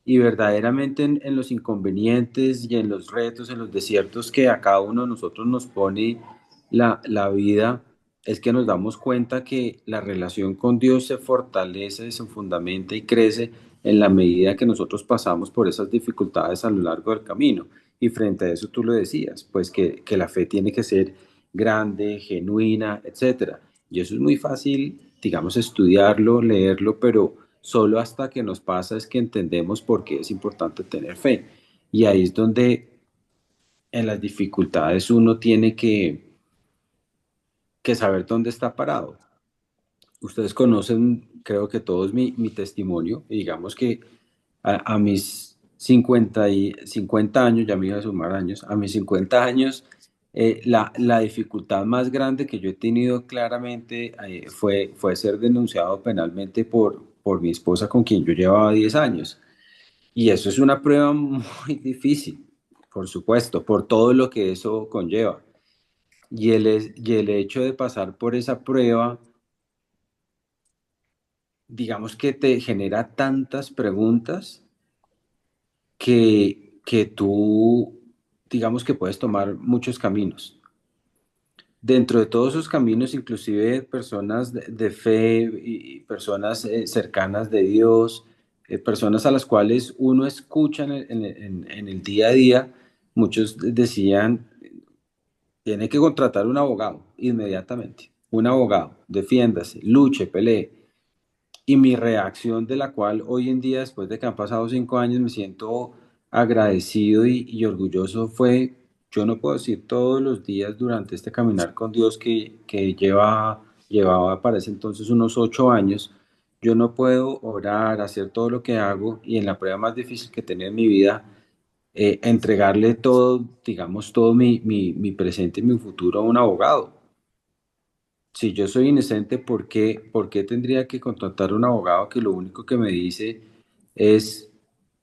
Y verdaderamente en los inconvenientes y en los retos, en los desiertos que a cada uno de nosotros nos pone la vida, es que nos damos cuenta que la relación con Dios se fortalece, se fundamenta y crece en la medida que nosotros pasamos por esas dificultades a lo largo del camino. Y frente a eso tú lo decías, pues que la fe tiene que ser grande, genuina, etcétera. Y eso es muy fácil, digamos, estudiarlo, leerlo, pero solo hasta que nos pasa es que entendemos por qué es importante tener fe. Y ahí es donde en las dificultades uno tiene que saber dónde está parado. Ustedes conocen, creo que todos mi testimonio, y digamos que a mis 50 años, ya me iba a sumar años, a mis 50 años, la dificultad más grande que yo he tenido claramente fue ser denunciado penalmente por mi esposa con quien yo llevaba 10 años. Y eso es una prueba muy difícil, por supuesto, por todo lo que eso conlleva. Y el hecho de pasar por esa prueba, digamos que te genera tantas preguntas que tú, digamos que puedes tomar muchos caminos. Dentro de todos esos caminos, inclusive personas de fe y personas cercanas de Dios, personas a las cuales uno escucha en el día a día, muchos decían, tiene que contratar un abogado inmediatamente, un abogado, defiéndase, luche, pelee. Y mi reacción de la cual hoy en día, después de que han pasado 5 años, me siento agradecido y orgulloso fue, yo no puedo decir todos los días durante este caminar con Dios que llevaba para ese entonces unos 8 años, yo no puedo orar, hacer todo lo que hago y en la prueba más difícil que tenía en mi vida, entregarle todo, digamos, todo mi presente y mi futuro a un abogado. Si yo soy inocente, ¿por qué tendría que contratar un abogado que lo único que me dice es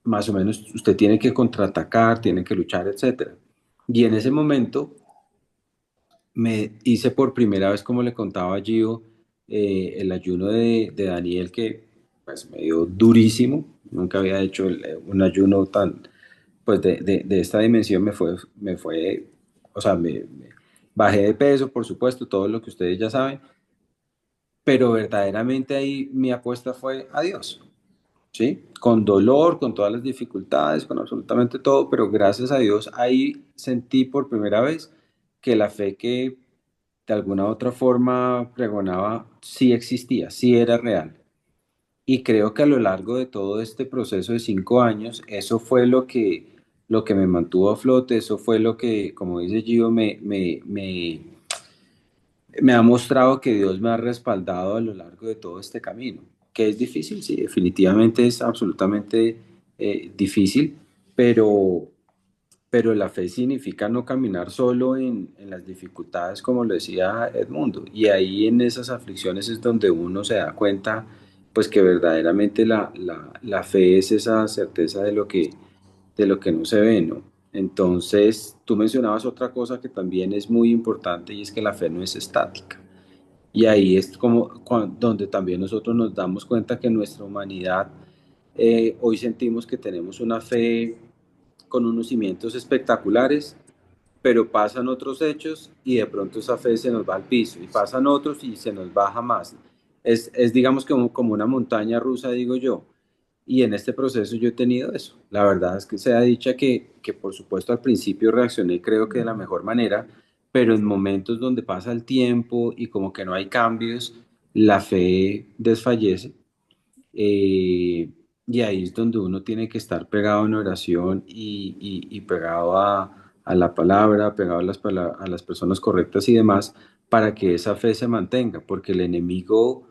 más o menos usted tiene que contraatacar, tiene que luchar, etcétera? Y en ese momento me hice por primera vez, como le contaba a Gio, el ayuno de Daniel que pues me dio durísimo. Nunca había hecho un ayuno tan, pues de esta dimensión o sea, bajé de peso, por supuesto, todo lo que ustedes ya saben, pero verdaderamente ahí mi apuesta fue a Dios, ¿sí? Con dolor, con todas las dificultades, con absolutamente todo, pero gracias a Dios ahí sentí por primera vez que la fe que de alguna u otra forma pregonaba sí existía, sí era real. Y creo que a lo largo de todo este proceso de 5 años, eso fue lo que me mantuvo a flote, eso fue lo que, como dice Gio, me ha mostrado que Dios me ha respaldado a lo largo de todo este camino. que es difícil, sí, definitivamente es absolutamente difícil, pero, pero la fe significa no caminar solo en las dificultades, como lo decía Edmundo, y ahí en esas aflicciones es donde uno se da cuenta, pues que verdaderamente la fe es esa certeza de lo que no se ve, ¿no? Entonces, tú mencionabas otra cosa que también es muy importante y es que la fe no es estática. Y ahí es como donde también nosotros nos damos cuenta que nuestra humanidad, hoy sentimos que tenemos una fe con unos cimientos espectaculares, pero pasan otros hechos y de pronto esa fe se nos va al piso y pasan otros y se nos baja más. Es digamos como una montaña rusa, digo yo. Y en este proceso yo he tenido eso. La verdad es que sea dicha que por supuesto al principio reaccioné creo que de la mejor manera, pero en momentos donde pasa el tiempo y como que no hay cambios, la fe desfallece. eh, y ahí es donde uno tiene que estar pegado en oración y pegado a la palabra, pegado a las personas correctas y demás, para que esa fe se mantenga, porque el enemigo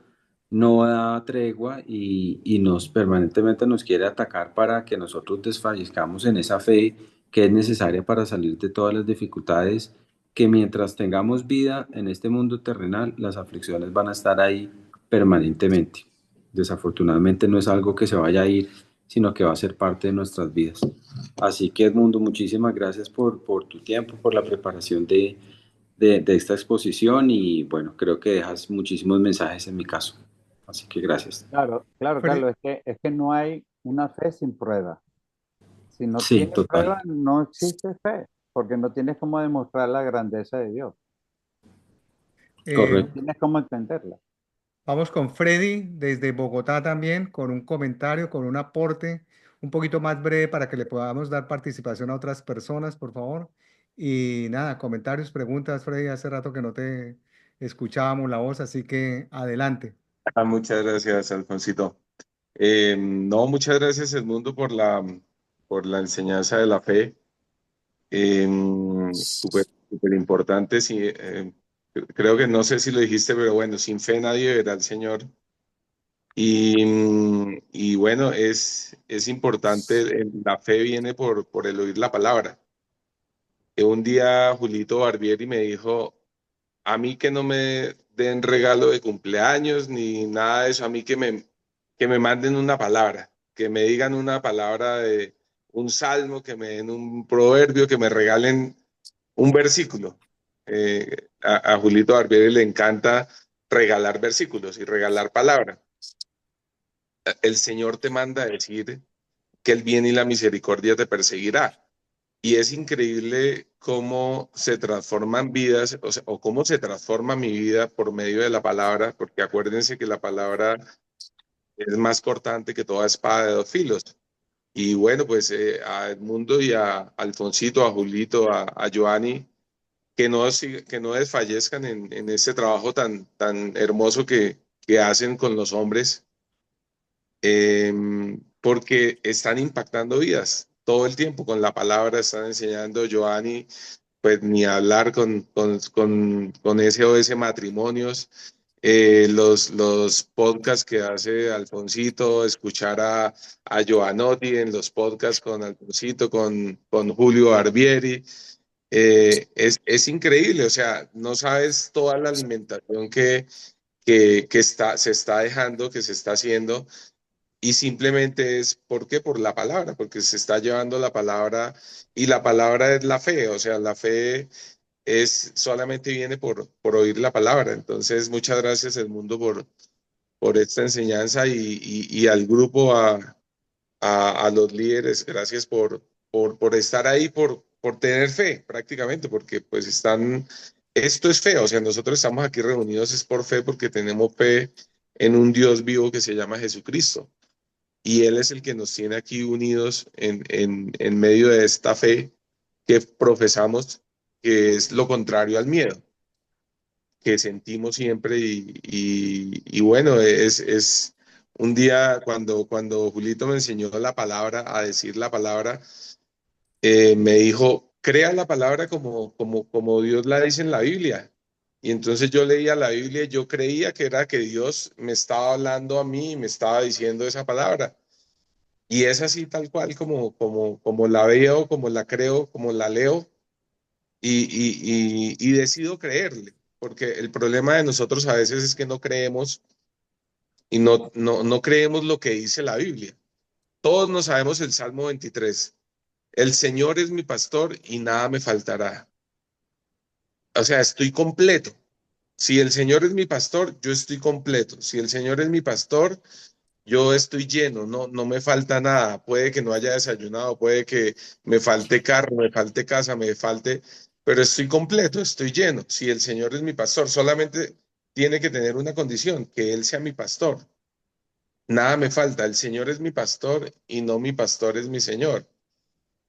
no da tregua y nos permanentemente nos quiere atacar para que nosotros desfallezcamos en esa fe que es necesaria para salir de todas las dificultades, que mientras tengamos vida en este mundo terrenal, las aflicciones van a estar ahí permanentemente. Desafortunadamente no es algo que se vaya a ir, sino que va a ser parte de nuestras vidas. Así que Edmundo, muchísimas gracias por tu tiempo, por la preparación de esta exposición y bueno, creo que dejas muchísimos mensajes en mi caso. Así que gracias. Claro, claro, Fre- Carlos, es que no hay una fe sin prueba. Si no Sí, tienes total. prueba, no existe fe, porque no tienes cómo demostrar la grandeza de Dios, eh, no Correcto. tienes cómo entenderla. Vamos con Freddy desde Bogotá también, con un comentario, con un aporte un poquito más breve para que le podamos dar participación a otras personas, por favor. Y nada, comentarios, preguntas, Freddy, hace rato que no te escuchábamos la voz, así que adelante. Muchas gracias, Alfonsito. No, muchas gracias, Edmundo, por la enseñanza de la fe. Súper, súper importante. Sí, creo que no sé si lo dijiste, pero bueno, sin fe nadie verá al Señor. Y bueno, es importante, la fe viene por el oír la palabra. Un día Julito Barbieri me dijo, a mí que no me den regalo de cumpleaños ni nada de eso, a mí que me manden una palabra, que me digan una palabra de un salmo, que me den un proverbio, que me regalen un versículo. A Julito Barbieri le encanta regalar versículos y regalar palabra. El Señor te manda a decir que el bien y la misericordia te perseguirá. Y es increíble cómo se transforman vidas, o sea, o cómo se transforma mi vida por medio de la palabra, porque acuérdense que la palabra es más cortante que toda espada de dos filos. Y bueno, pues a Edmundo y a Alfonsito, a Julito, a Joanny, que no desfallezcan en este trabajo tan hermoso que hacen con los hombres, eh, porque están impactando vidas todo el tiempo con la palabra, están enseñando. Joanny, pues ni hablar con SOS Matrimonios, los podcasts que hace Alfonsito, escuchar a Giovanotti en los podcasts con Alfonsito, con Julio Barbieri, es increíble, o sea, no sabes toda la alimentación se está dejando, que se está haciendo, y simplemente es, ¿por qué? Por la palabra, porque se está llevando la palabra y la palabra es la fe, o sea, la fe es solamente viene por oír la palabra. Entonces, muchas gracias Edmundo por esta enseñanza y al grupo, a los líderes, gracias por estar ahí, por tener fe prácticamente, porque pues esto es fe, o sea, nosotros estamos aquí reunidos es por fe, porque tenemos fe en un Dios vivo que se llama Jesucristo. Y Él es el que nos tiene aquí unidos en medio de esta fe que profesamos, que es lo contrario al miedo, que sentimos siempre. Y bueno, es un día cuando Julito me enseñó la palabra, a decir la palabra, me dijo, crea la palabra como Dios la dice en la Biblia. Y entonces yo leía la Biblia y yo creía que era que Dios me estaba hablando a mí y me estaba diciendo esa palabra. Y es así tal cual como la veo, como la creo, como la leo y decido creerle. Porque el problema de nosotros a veces es que no creemos y no creemos lo que dice la Biblia. Todos nos sabemos el Salmo 23. El Señor es mi pastor y nada me faltará. O sea, estoy completo. Si el Señor es mi pastor, yo estoy completo. Si el Señor es mi pastor, yo estoy lleno, no me falta nada. Puede que no haya desayunado, puede que me falte carro, me falte casa, me falte, pero estoy completo, estoy lleno. Si el Señor es mi pastor, solamente tiene que tener una condición, que Él sea mi pastor. Nada me falta. El Señor es mi pastor y no mi pastor es mi Señor.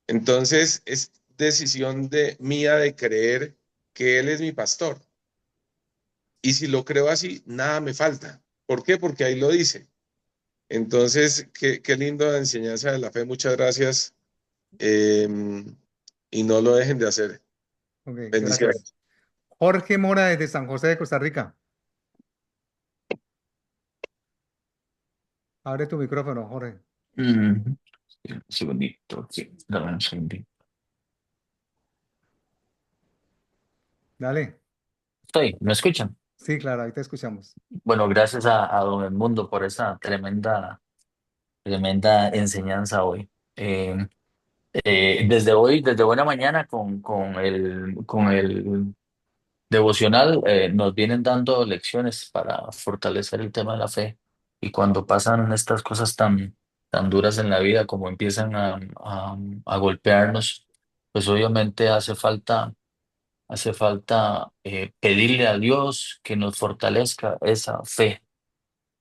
Entonces es decisión mía de creer que Él es mi pastor. Y si lo creo así, nada me falta. ¿Por qué? Porque ahí lo dice. Entonces, qué lindo la enseñanza de la fe. Muchas gracias. eh, y no lo dejen de hacer. Ok, Bendiciones. gracias. Jorge Mora desde San José de Costa Rica. Abre tu micrófono, Jorge. Mm, sí, un segundito, sí, dame un segundito. Dale. ¿Me escuchan? Sí, claro, ahí te escuchamos. Bueno, gracias a Don Edmundo por esa tremenda enseñanza hoy. Desde hoy, desde buena mañana con el devocional, nos vienen dando lecciones para fortalecer el tema de la fe. Y cuando pasan estas cosas tan duras en la vida, como empiezan a golpearnos, pues obviamente hace falta pedirle a Dios que nos fortalezca esa fe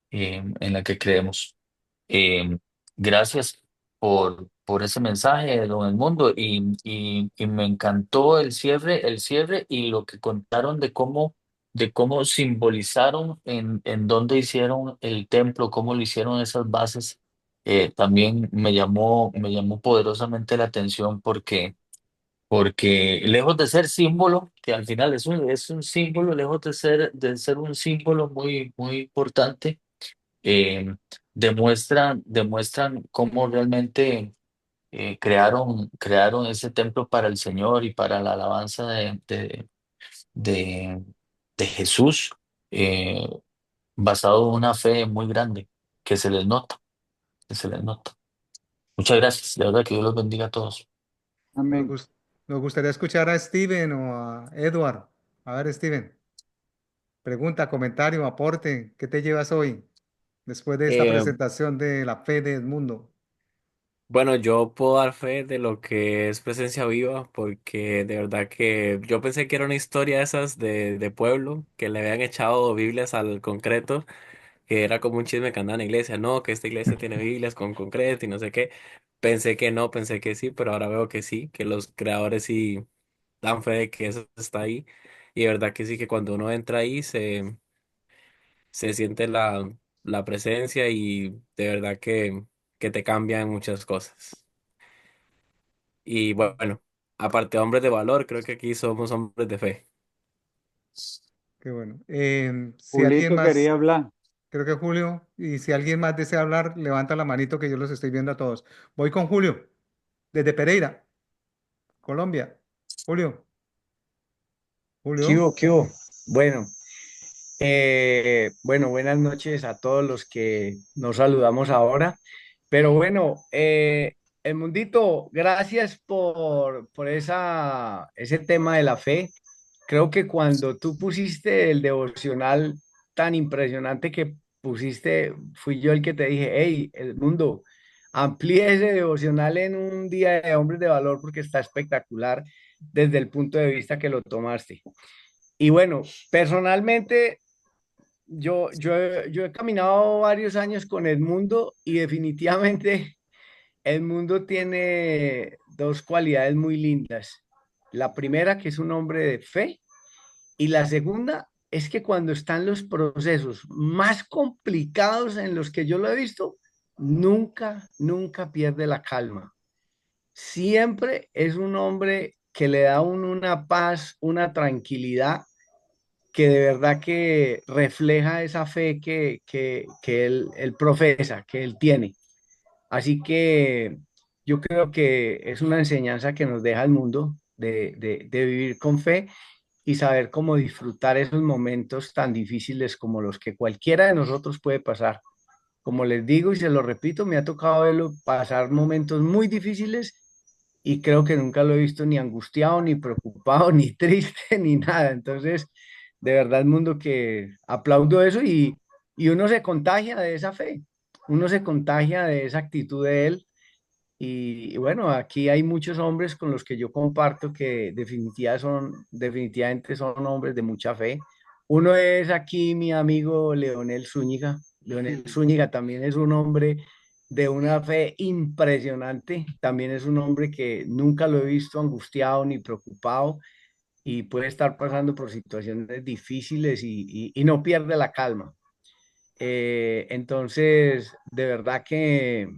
en la que creemos. Eh, Gracias por ese mensaje, don Edmundo, y me encantó el cierre y lo que contaron de cómo simbolizaron en dónde hicieron el templo, cómo lo hicieron esas bases. También me llamó poderosamente la atención porque lejos de ser símbolo, que al final es un símbolo, lejos de ser un símbolo muy, muy importante, eh, demuestran cómo realmente crearon ese templo para el Señor y para la alabanza de, de Jesús, eh, basado en una fe muy grande, que se les nota, que se les nota. Muchas gracias, de verdad que Dios los bendiga a todos. Nos, Amén. gus- nos gustaría escuchar a Steven o a Edward. A ver, Steven, pregunta, comentario, aporte. ¿Qué te llevas hoy después de esta Eh, presentación de la fe de Edmundo? bueno, yo puedo dar fe de lo que es presencia viva, porque de verdad que yo pensé que era una historia de esas de pueblo, que le habían echado Biblias al concreto, que era como un chisme que andaba en la iglesia, no, que esta iglesia tiene Biblias con concreto y no sé qué. Pensé que no, pensé que sí, pero ahora veo que sí, que los creadores sí dan fe de que eso está ahí. Y de verdad que sí, que cuando uno entra ahí se siente la presencia y de verdad que te cambian muchas cosas. Y bueno, aparte de hombres de valor, creo que aquí somos hombres de fe. Qué bueno. Si alguien Julito más, quería hablar. creo que Julio, y si alguien más desea hablar, levanta la manito que yo los estoy viendo a todos. Voy con Julio, desde Pereira, Colombia. Julio, ¿Qué Julio. hubo? ¿Qué hubo? Bueno, bueno, buenas noches a todos los que nos saludamos ahora. Pero bueno, el Mundito, gracias por ese tema de la fe. Creo que cuando tú pusiste el devocional tan impresionante que pusiste, fui yo el que te dije, hey, el mundo, amplíe ese devocional en un día de hombres de valor porque está espectacular desde el punto de vista que lo tomaste. Y bueno, personalmente, yo he caminado varios años con Edmundo y definitivamente Edmundo tiene dos cualidades muy lindas. La primera, que es un hombre de fe, y la segunda es que cuando están los procesos más complicados en los que yo lo he visto, nunca pierde la calma. Siempre es un hombre que le da a uno una paz, una tranquilidad que de verdad que refleja esa fe que él profesa, que él tiene. Así que yo creo que es una enseñanza que nos deja el mundo de vivir con fe y saber cómo disfrutar esos momentos tan difíciles como los que cualquiera de nosotros puede pasar. Como les digo y se lo repito, me ha tocado verlo pasar momentos muy difíciles y creo que nunca lo he visto ni angustiado, ni preocupado, ni triste, ni nada. Entonces, de verdad, el mundo que aplaudo eso y uno se contagia de esa fe, uno se contagia de esa actitud de él. Y bueno, aquí hay muchos hombres con los que yo comparto que definitivamente son hombres de mucha fe. Uno es aquí mi amigo Leonel Zúñiga. Leonel Zúñiga también es un hombre de una fe impresionante. También es un hombre que nunca lo he visto angustiado ni preocupado y puede estar pasando por situaciones difíciles y no pierde la calma. Entonces, de verdad que,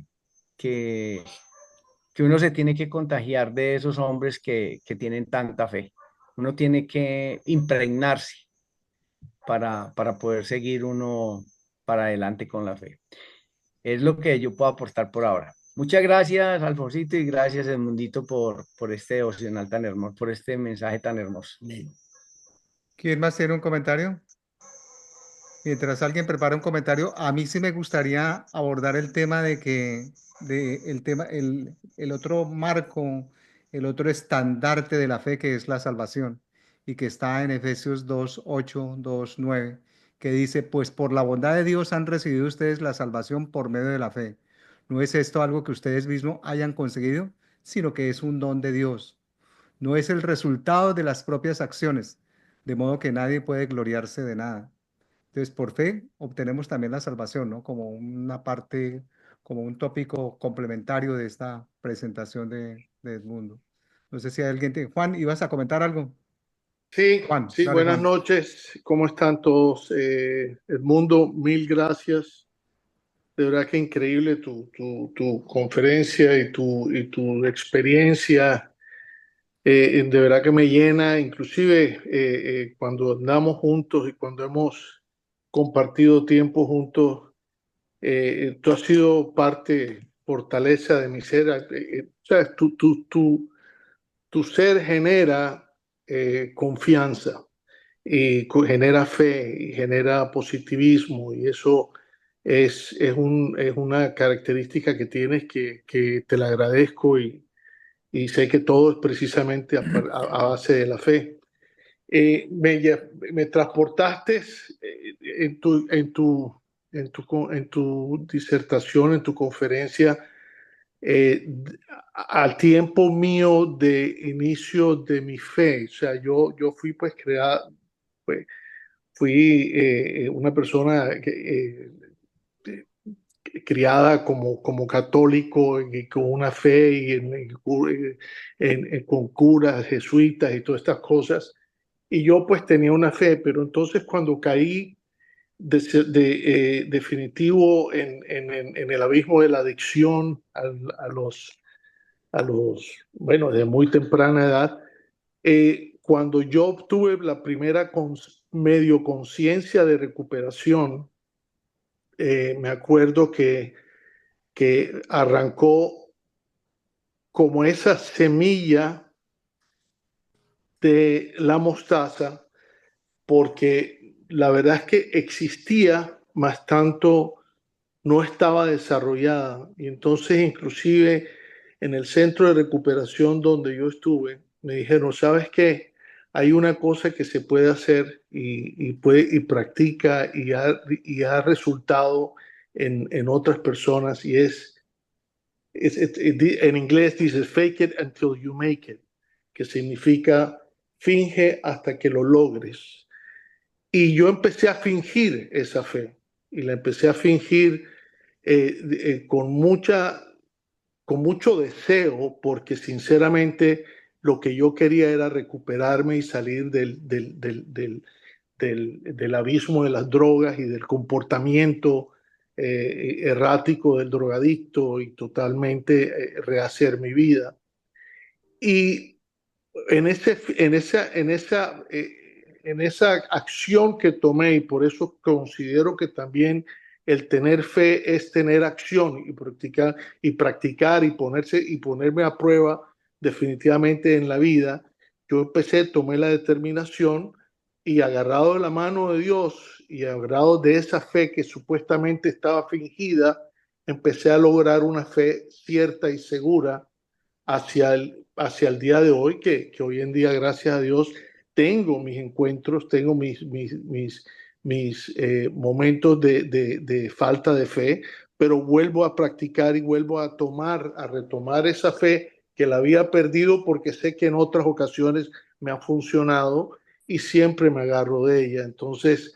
que uno se tiene que contagiar de esos hombres que tienen tanta fe. Uno tiene que impregnarse para poder seguir uno para adelante con la fe. Es lo que yo puedo aportar por ahora. Muchas gracias, Alfonsito, y gracias, Edmundito, por este devocional tan hermoso, por este mensaje tan hermoso. ¿Quién más tiene un comentario? Mientras alguien prepara un comentario, a mí sí me gustaría abordar el tema el otro marco, el otro estandarte de la fe que es la salvación y que está en Efesios 2:8, 2:9, que dice, pues por la bondad de Dios han recibido ustedes la salvación por medio de la fe. No es esto algo que ustedes mismos hayan conseguido, sino que es un don de Dios. No es el resultado de las propias acciones, de modo que nadie puede gloriarse de nada. Entonces, por fe obtenemos también la salvación, ¿no? Como una parte, como un tópico complementario de esta presentación de Edmundo. No sé si hay alguien. Juan, ¿ibas a comentar algo? Sí, Juan, sí, dale, buenas Juan. noches. ¿Cómo están todos? Edmundo, mil gracias. De verdad que increíble tu conferencia y tu experiencia. De verdad que me llena, inclusive cuando andamos juntos y cuando hemos compartido tiempo juntos, tú has sido parte, fortaleza de mi ser. O sea, tu ser genera confianza y genera fe y genera positivismo y eso es una característica que tienes que te la agradezco y sé que todo es precisamente a base de la fe. Me transportaste en tu disertación, en tu conferencia, eh, al tiempo mío de inicio de mi fe. O sea, yo fui pues creado, pues, fui una persona criada como católico y con una fe y con curas jesuitas y todas estas cosas. Y yo pues tenía una fe, pero entonces cuando caí definitivo en el abismo de la adicción bueno, de muy temprana edad, cuando yo obtuve la primera medio conciencia de recuperación, me acuerdo que arrancó como esa semilla de la mostaza, porque la verdad es que existía, más tanto no estaba desarrollada. Y entonces inclusive en el centro de recuperación donde yo estuve, me dijeron, ¿sabes qué? Hay una cosa que se puede hacer y practica y ha resultado en otras personas y en inglés dice fake it until you make it, que significa finge hasta que lo logres. Y yo empecé a fingir esa fe y la empecé a fingir con mucho deseo, porque sinceramente lo que yo quería era recuperarme y salir del abismo de las drogas y del comportamiento errático del drogadicto y totalmente rehacer mi vida. Y en esa en esa acción que tomé, y por eso considero que también el tener fe es tener acción y practicar y ponerme a prueba definitivamente en la vida. Yo empecé, tomé la determinación y agarrado de la mano de Dios y agarrado de esa fe que supuestamente estaba fingida, empecé a lograr una fe cierta y segura hacia el día de hoy, que hoy en día, gracias a Dios, tengo mis encuentros, tengo mis momentos de falta de fe, pero vuelvo a practicar y vuelvo a retomar esa fe que la había perdido porque sé que en otras ocasiones me ha funcionado y siempre me agarro de ella. Entonces,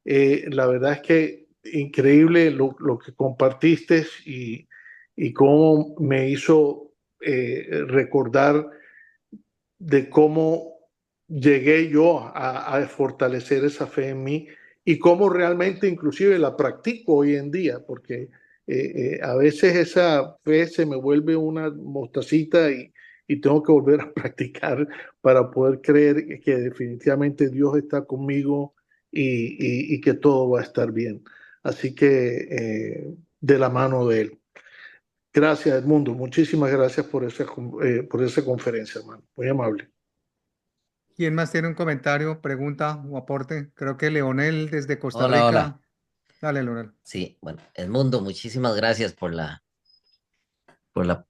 la verdad es que increíble lo que compartiste y cómo me hizo recordar de cómo llegué yo a fortalecer esa fe en mí y cómo realmente inclusive la practico hoy en día, porque a veces esa fe se me vuelve una mostacita y tengo que volver a practicar para poder creer que definitivamente Dios está conmigo y que todo va a estar bien. Así que de la mano de Él. Gracias, Edmundo. Muchísimas gracias por esa conferencia, hermano. Muy amable. ¿Quién más tiene un comentario, pregunta o aporte? Creo que Leonel desde Costa Hola, hola. Rica. Dale, Leonel. Sí, bueno, Edmundo, muchísimas gracias por la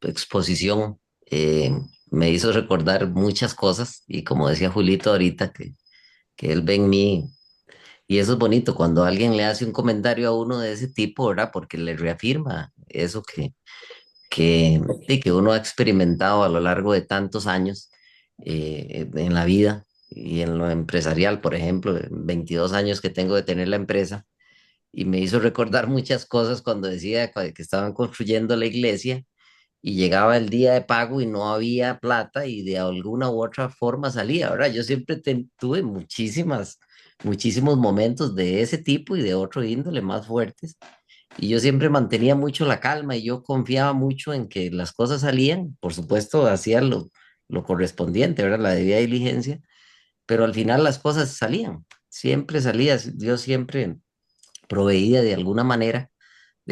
exposición. Me hizo recordar muchas cosas y como decía Julito ahorita, que él ve en mí, y eso es bonito cuando alguien le hace un comentario a uno de ese tipo, ¿verdad? Porque le reafirma eso que uno ha experimentado a lo largo de tantos años en la vida y en lo empresarial, por ejemplo, 22 años que tengo de tener la empresa y me hizo recordar muchas cosas cuando decía que estaban construyendo la iglesia y llegaba el día de pago y no había plata y de alguna u otra forma salía, ¿verdad? Yo siempre tuve muchísimos momentos de ese tipo y de otro índole más fuertes y yo siempre mantenía mucho la calma y yo confiaba mucho en que las cosas salían, por supuesto hacía lo correspondiente, ¿verdad? La debida diligencia, pero al final las cosas salían, siempre salía, Dios siempre proveída de alguna manera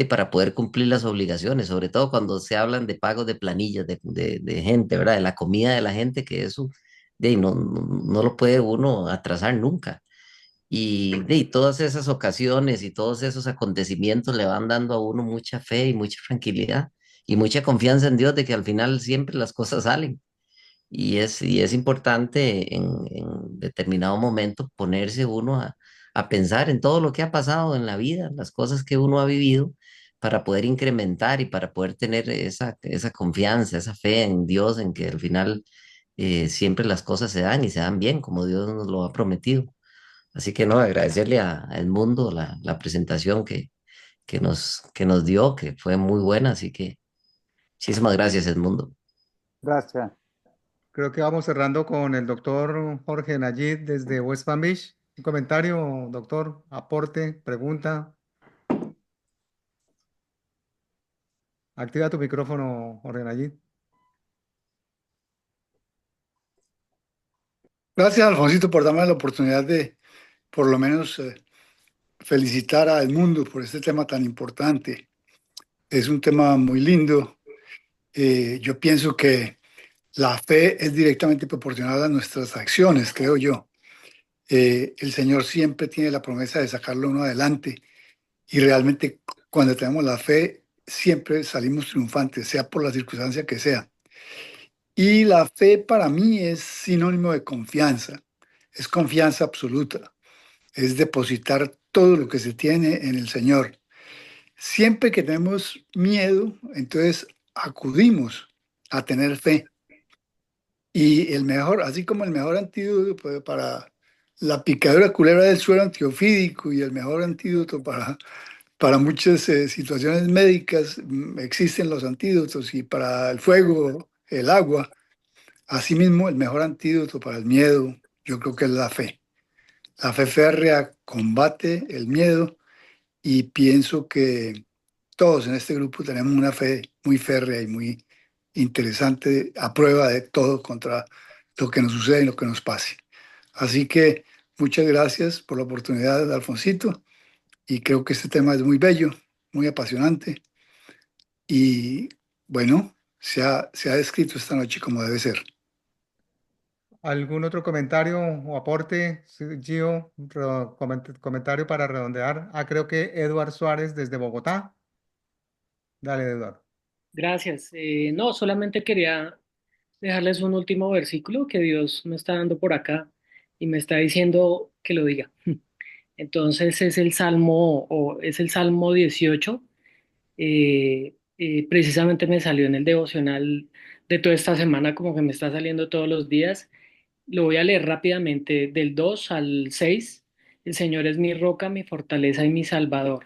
para poder cumplir las obligaciones, sobre todo cuando se hablan de pagos de planillas de gente, ¿verdad? De la comida de la gente, que eso no lo puede uno atrasar nunca. Y todas esas ocasiones y todos esos acontecimientos le van dando a uno mucha fe y mucha tranquilidad y mucha confianza en Dios de que al final siempre las cosas salen. Y es importante en determinado momento ponerse uno a pensar en todo lo que ha pasado en la vida, las cosas que uno ha vivido, para poder incrementar y para poder tener esa confianza, esa fe en Dios, en que al final siempre las cosas se dan y se dan bien, como Dios nos lo ha prometido. Así que no, agradecerle a Edmundo la presentación que nos dio, que fue muy buena. Así que muchísimas gracias, Edmundo. Gracias. Creo que vamos cerrando con el doctor Jorge Nayib desde West Palm Beach. Un comentario, doctor, aporte, pregunta. Activa tu micrófono, Jorge Nayib. Gracias, Alfonsito, por darme la oportunidad de, por lo menos, felicitar a Edmundo por este tema tan importante. Es un tema muy lindo. Yo pienso que la fe es directamente proporcional a nuestras acciones, creo yo. El Señor siempre tiene la promesa de sacarlo uno adelante y realmente cuando tenemos la fe siempre salimos triunfantes, sea por la circunstancia que sea. Y la fe para mí es sinónimo de confianza, es confianza absoluta, es depositar todo lo que se tiene en el Señor. Siempre que tenemos miedo, entonces acudimos a tener fe. Y el mejor, así como el mejor antídoto para la picadura culebra del suero antiofídico y el mejor antídoto para muchas situaciones médicas, existen los antídotos y para el fuego, el agua. Asimismo, el mejor antídoto para el miedo, yo creo que es la fe. La fe férrea combate el miedo y pienso que todos en este grupo tenemos una fe muy férrea y muy interesante a prueba de todo contra lo que nos sucede y lo que nos pase. Así que muchas gracias por la oportunidad, Alfonsito, y creo que este tema es muy bello, muy apasionante, y bueno, se ha descrito esta noche como debe ser. ¿Algún otro comentario o aporte, sí, Gio? Comentario para redondear. Creo que Eduard Suárez desde Bogotá. Dale, Eduard. Gracias. No, solamente quería dejarles un último versículo que Dios me está dando por acá y me está diciendo que lo diga. Entonces es el Salmo 18. Precisamente me salió en el devocional de toda esta semana, como que me está saliendo todos los días. Lo voy a leer rápidamente del 2 al 6. El Señor es mi roca, mi fortaleza y mi salvador.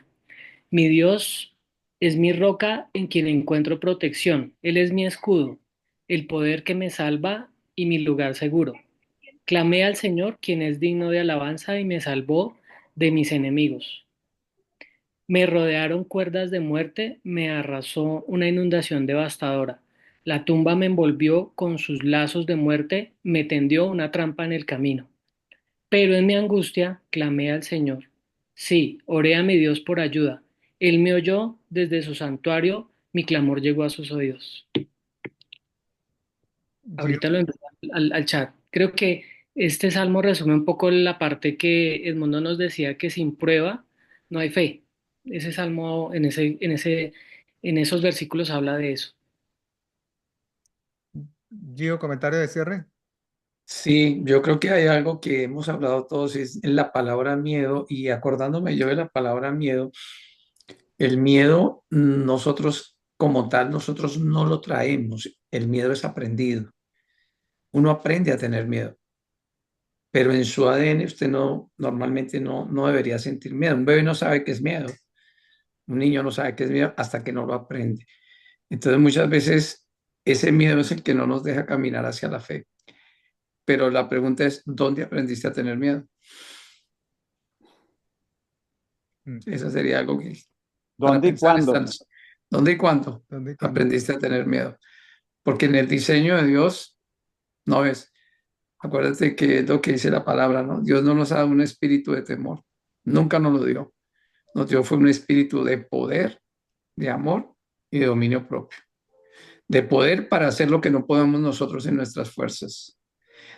Mi Dios es mi roca en quien encuentro protección. Él es mi escudo, el poder que me salva y mi lugar seguro. Clamé al Señor, quien es digno de alabanza, y me salvó de mis enemigos. Me rodearon cuerdas de muerte, me arrasó una inundación devastadora. La tumba me envolvió con sus lazos de muerte, me tendió una trampa en el camino. Pero en mi angustia clamé al Señor. Sí, oré a mi Dios por ayuda. Él me oyó desde su santuario, mi clamor llegó a sus oídos. Gio, Ahorita lo envío al chat. Creo que este salmo resume un poco la parte que Edmundo nos decía que sin prueba no hay fe. Ese salmo en esos versículos habla de eso. Gio, comentario de cierre. Sí, yo creo que hay algo que hemos hablado todos, es la palabra miedo, y acordándome yo de la palabra miedo, el miedo nosotros como tal, nosotros no lo traemos, el miedo es aprendido. Uno aprende a tener miedo, pero en su ADN usted normalmente no debería sentir miedo. Un bebé no sabe qué es miedo, un niño no sabe qué es miedo hasta que no lo aprende. Entonces muchas veces ese miedo es el que no nos deja caminar hacia la fe. Pero la pregunta es, ¿dónde aprendiste a tener miedo? Mm. Eso sería algo que para ¿Dónde y pensar cuándo? esta noche. ¿Dónde y cuándo ¿Dónde y cuándo? aprendiste a tener miedo? Porque en el diseño de Dios, no ves, acuérdate que es lo que dice la palabra, ¿no? Dios no nos ha dado un espíritu de temor, nunca nos lo dio. Nos dio fue un espíritu de poder, de amor y de dominio propio. De poder para hacer lo que no podemos nosotros en nuestras fuerzas.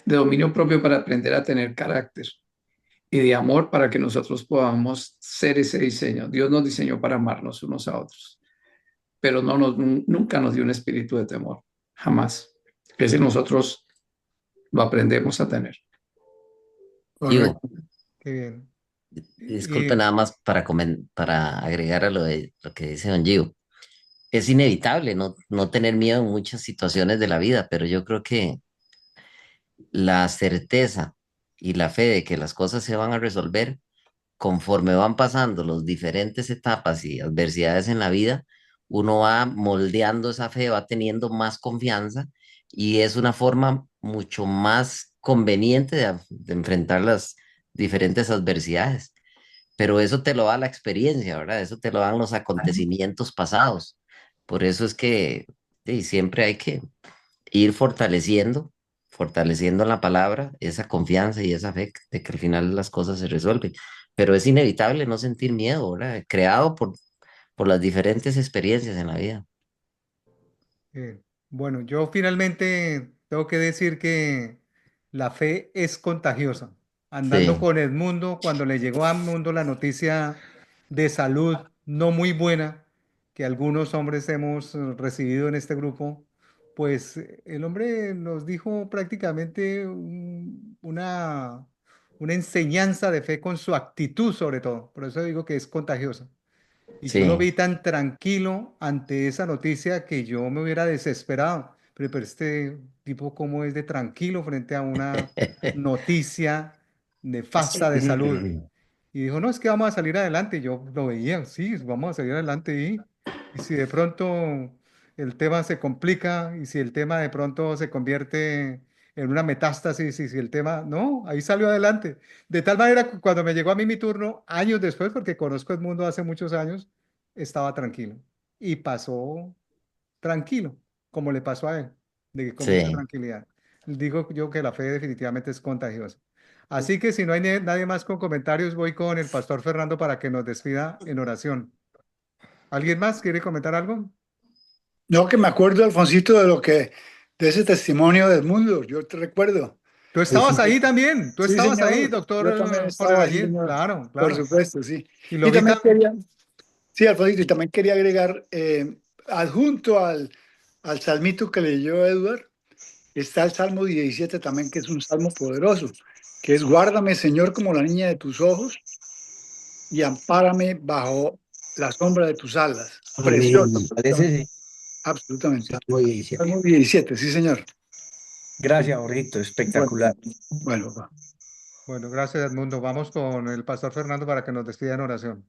De dominio propio para aprender a tener carácter. Y de amor para que nosotros podamos ser ese diseño. Dios nos diseñó para amarnos unos a otros, pero nunca nos dio un espíritu de temor, jamás. Ese nosotros lo aprendemos a tener. Correcto. Digo, Qué bien. disculpe Y nada más para agregar a lo que dice don Gio. Es inevitable no tener miedo en muchas situaciones de la vida, pero yo creo que la certeza y la fe de que las cosas se van a resolver conforme van pasando las diferentes etapas y adversidades en la vida, uno va moldeando esa fe, va teniendo más confianza y es una forma mucho más conveniente de enfrentar las diferentes adversidades. Pero eso te lo da la experiencia, ¿verdad? Eso te lo dan los acontecimientos pasados. Por eso es que sí, siempre hay que ir fortaleciendo en la palabra esa confianza y esa fe de que al final las cosas se resuelven. Pero es inevitable no sentir miedo, ¿verdad? Creado por las diferentes experiencias en la vida. bueno, yo finalmente tengo que decir que la fe es contagiosa. Andando Sí, con Edmundo, cuando le llegó a Edmundo la noticia de salud no muy buena que algunos hombres hemos recibido en este grupo, pues el hombre nos dijo prácticamente una enseñanza de fe con su actitud sobre todo. Por eso digo que es contagiosa. Y yo lo sí. vi tan tranquilo ante esa noticia que yo me hubiera desesperado. Pero este tipo, ¿cómo es de tranquilo frente a una noticia nefasta de salud? Y dijo, no, es que vamos a salir adelante. Y yo lo veía, sí, vamos a salir adelante. Y si de pronto el tema se complica y si el tema de pronto se convierte en una metástasis y si el tema, no, ahí salió adelante. De tal manera que cuando me llegó a mí mi turno, años después, porque conozco el mundo hace muchos años, estaba tranquilo. Y pasó tranquilo, como le pasó a él, con mucha Sí, tranquilidad. Digo yo que la fe definitivamente es contagiosa. Así que si no hay nadie más con comentarios, voy con el pastor Fernando para que nos despida en oración. ¿Alguien más quiere comentar algo? No, que me acuerdo, Alfonsito, de ese testimonio del mundo. Yo te recuerdo. Tú estabas ahí también, tú Sí, estabas ahí, señor. doctor Yo también Jorge estaba, sí, Daniel. señor. Claro, Por claro. supuesto, sí. Y Y también lógicamente, sí, Alfonsito, y también quería agregar, adjunto al salmito que leyó Edward, está el Salmo 17 también, que es un salmo poderoso, que es: guárdame, Señor, como la niña de tus ojos, y ampárame bajo la sombra de tus alas. Precioso. Amén. ¿Cuál es ese? Absolutamente. Salmo 17. Salmo 17, sí, señor. Gracias, Jorgito, espectacular. Bueno, bueno, gracias Edmundo. Vamos con el pastor Fernando para que nos despida en oración.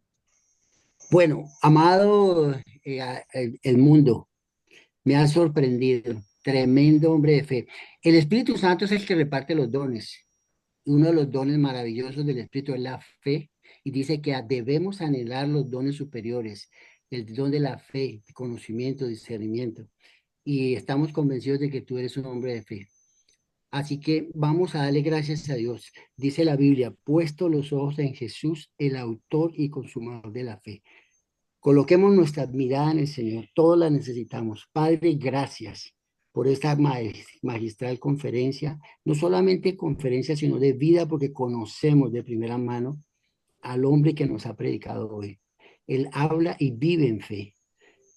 Bueno, amado el mundo, me ha sorprendido. Tremendo hombre de fe. El Espíritu Santo es el que reparte los dones. Uno de los dones maravillosos del Espíritu es la fe, y dice que debemos anhelar los dones superiores, el don de la fe, conocimiento, discernimiento. Y estamos convencidos de que tú eres un hombre de fe. Así que vamos a darle gracias a Dios. Dice la Biblia: puesto los ojos en Jesús, el autor y consumador de la fe. Coloquemos nuestra mirada en el Señor, todos la necesitamos. Padre, gracias por esta magistral conferencia, no solamente conferencia, sino de vida, porque conocemos de primera mano al hombre que nos ha predicado hoy. Él habla y vive en fe.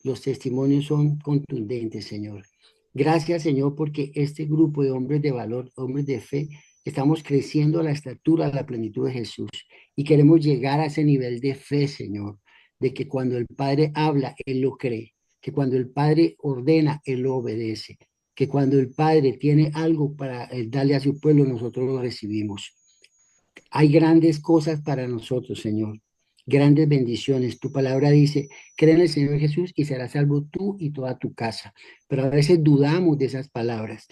Los testimonios son contundentes, Señor. Gracias, Señor, porque este grupo de hombres de valor, hombres de fe, estamos creciendo a la estatura, a la plenitud de Jesús, y queremos llegar a ese nivel de fe, Señor, de que cuando el Padre habla, Él lo cree, que cuando el Padre ordena, Él lo obedece, que cuando el Padre tiene algo para darle a su pueblo, nosotros lo recibimos. Hay grandes cosas para nosotros, Señor, grandes bendiciones. Tu palabra dice: cree en el Señor Jesús y serás salvo tú y toda tu casa. Pero a veces dudamos de esas palabras,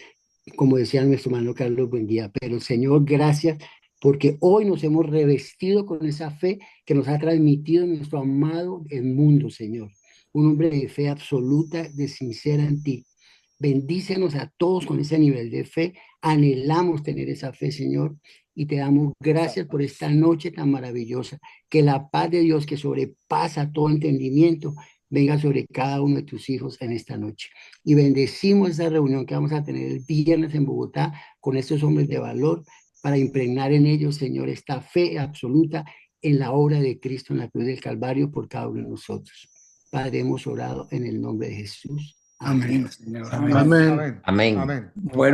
como decía nuestro hermano Carlos Buendía. Pero Señor, gracias, porque hoy nos hemos revestido con esa fe que nos ha transmitido nuestro amado Edmundo, Señor. Un hombre de fe absoluta, de sincera en ti. Bendícenos a todos con ese nivel de fe. Anhelamos tener esa fe, Señor, y te damos gracias por esta noche tan maravillosa. Que la paz de Dios, que sobrepasa todo entendimiento, venga sobre cada uno de tus hijos en esta noche. Y bendecimos esa reunión que vamos a tener el viernes en Bogotá con estos hombres de valor, para impregnar en ellos, Señor, esta fe absoluta en la obra de Cristo en la cruz del Calvario por cada uno de nosotros. Padre, hemos orado en el nombre de Jesús. amén, Señor. Amén. Amén. Amén. Amén. Amén. Bueno.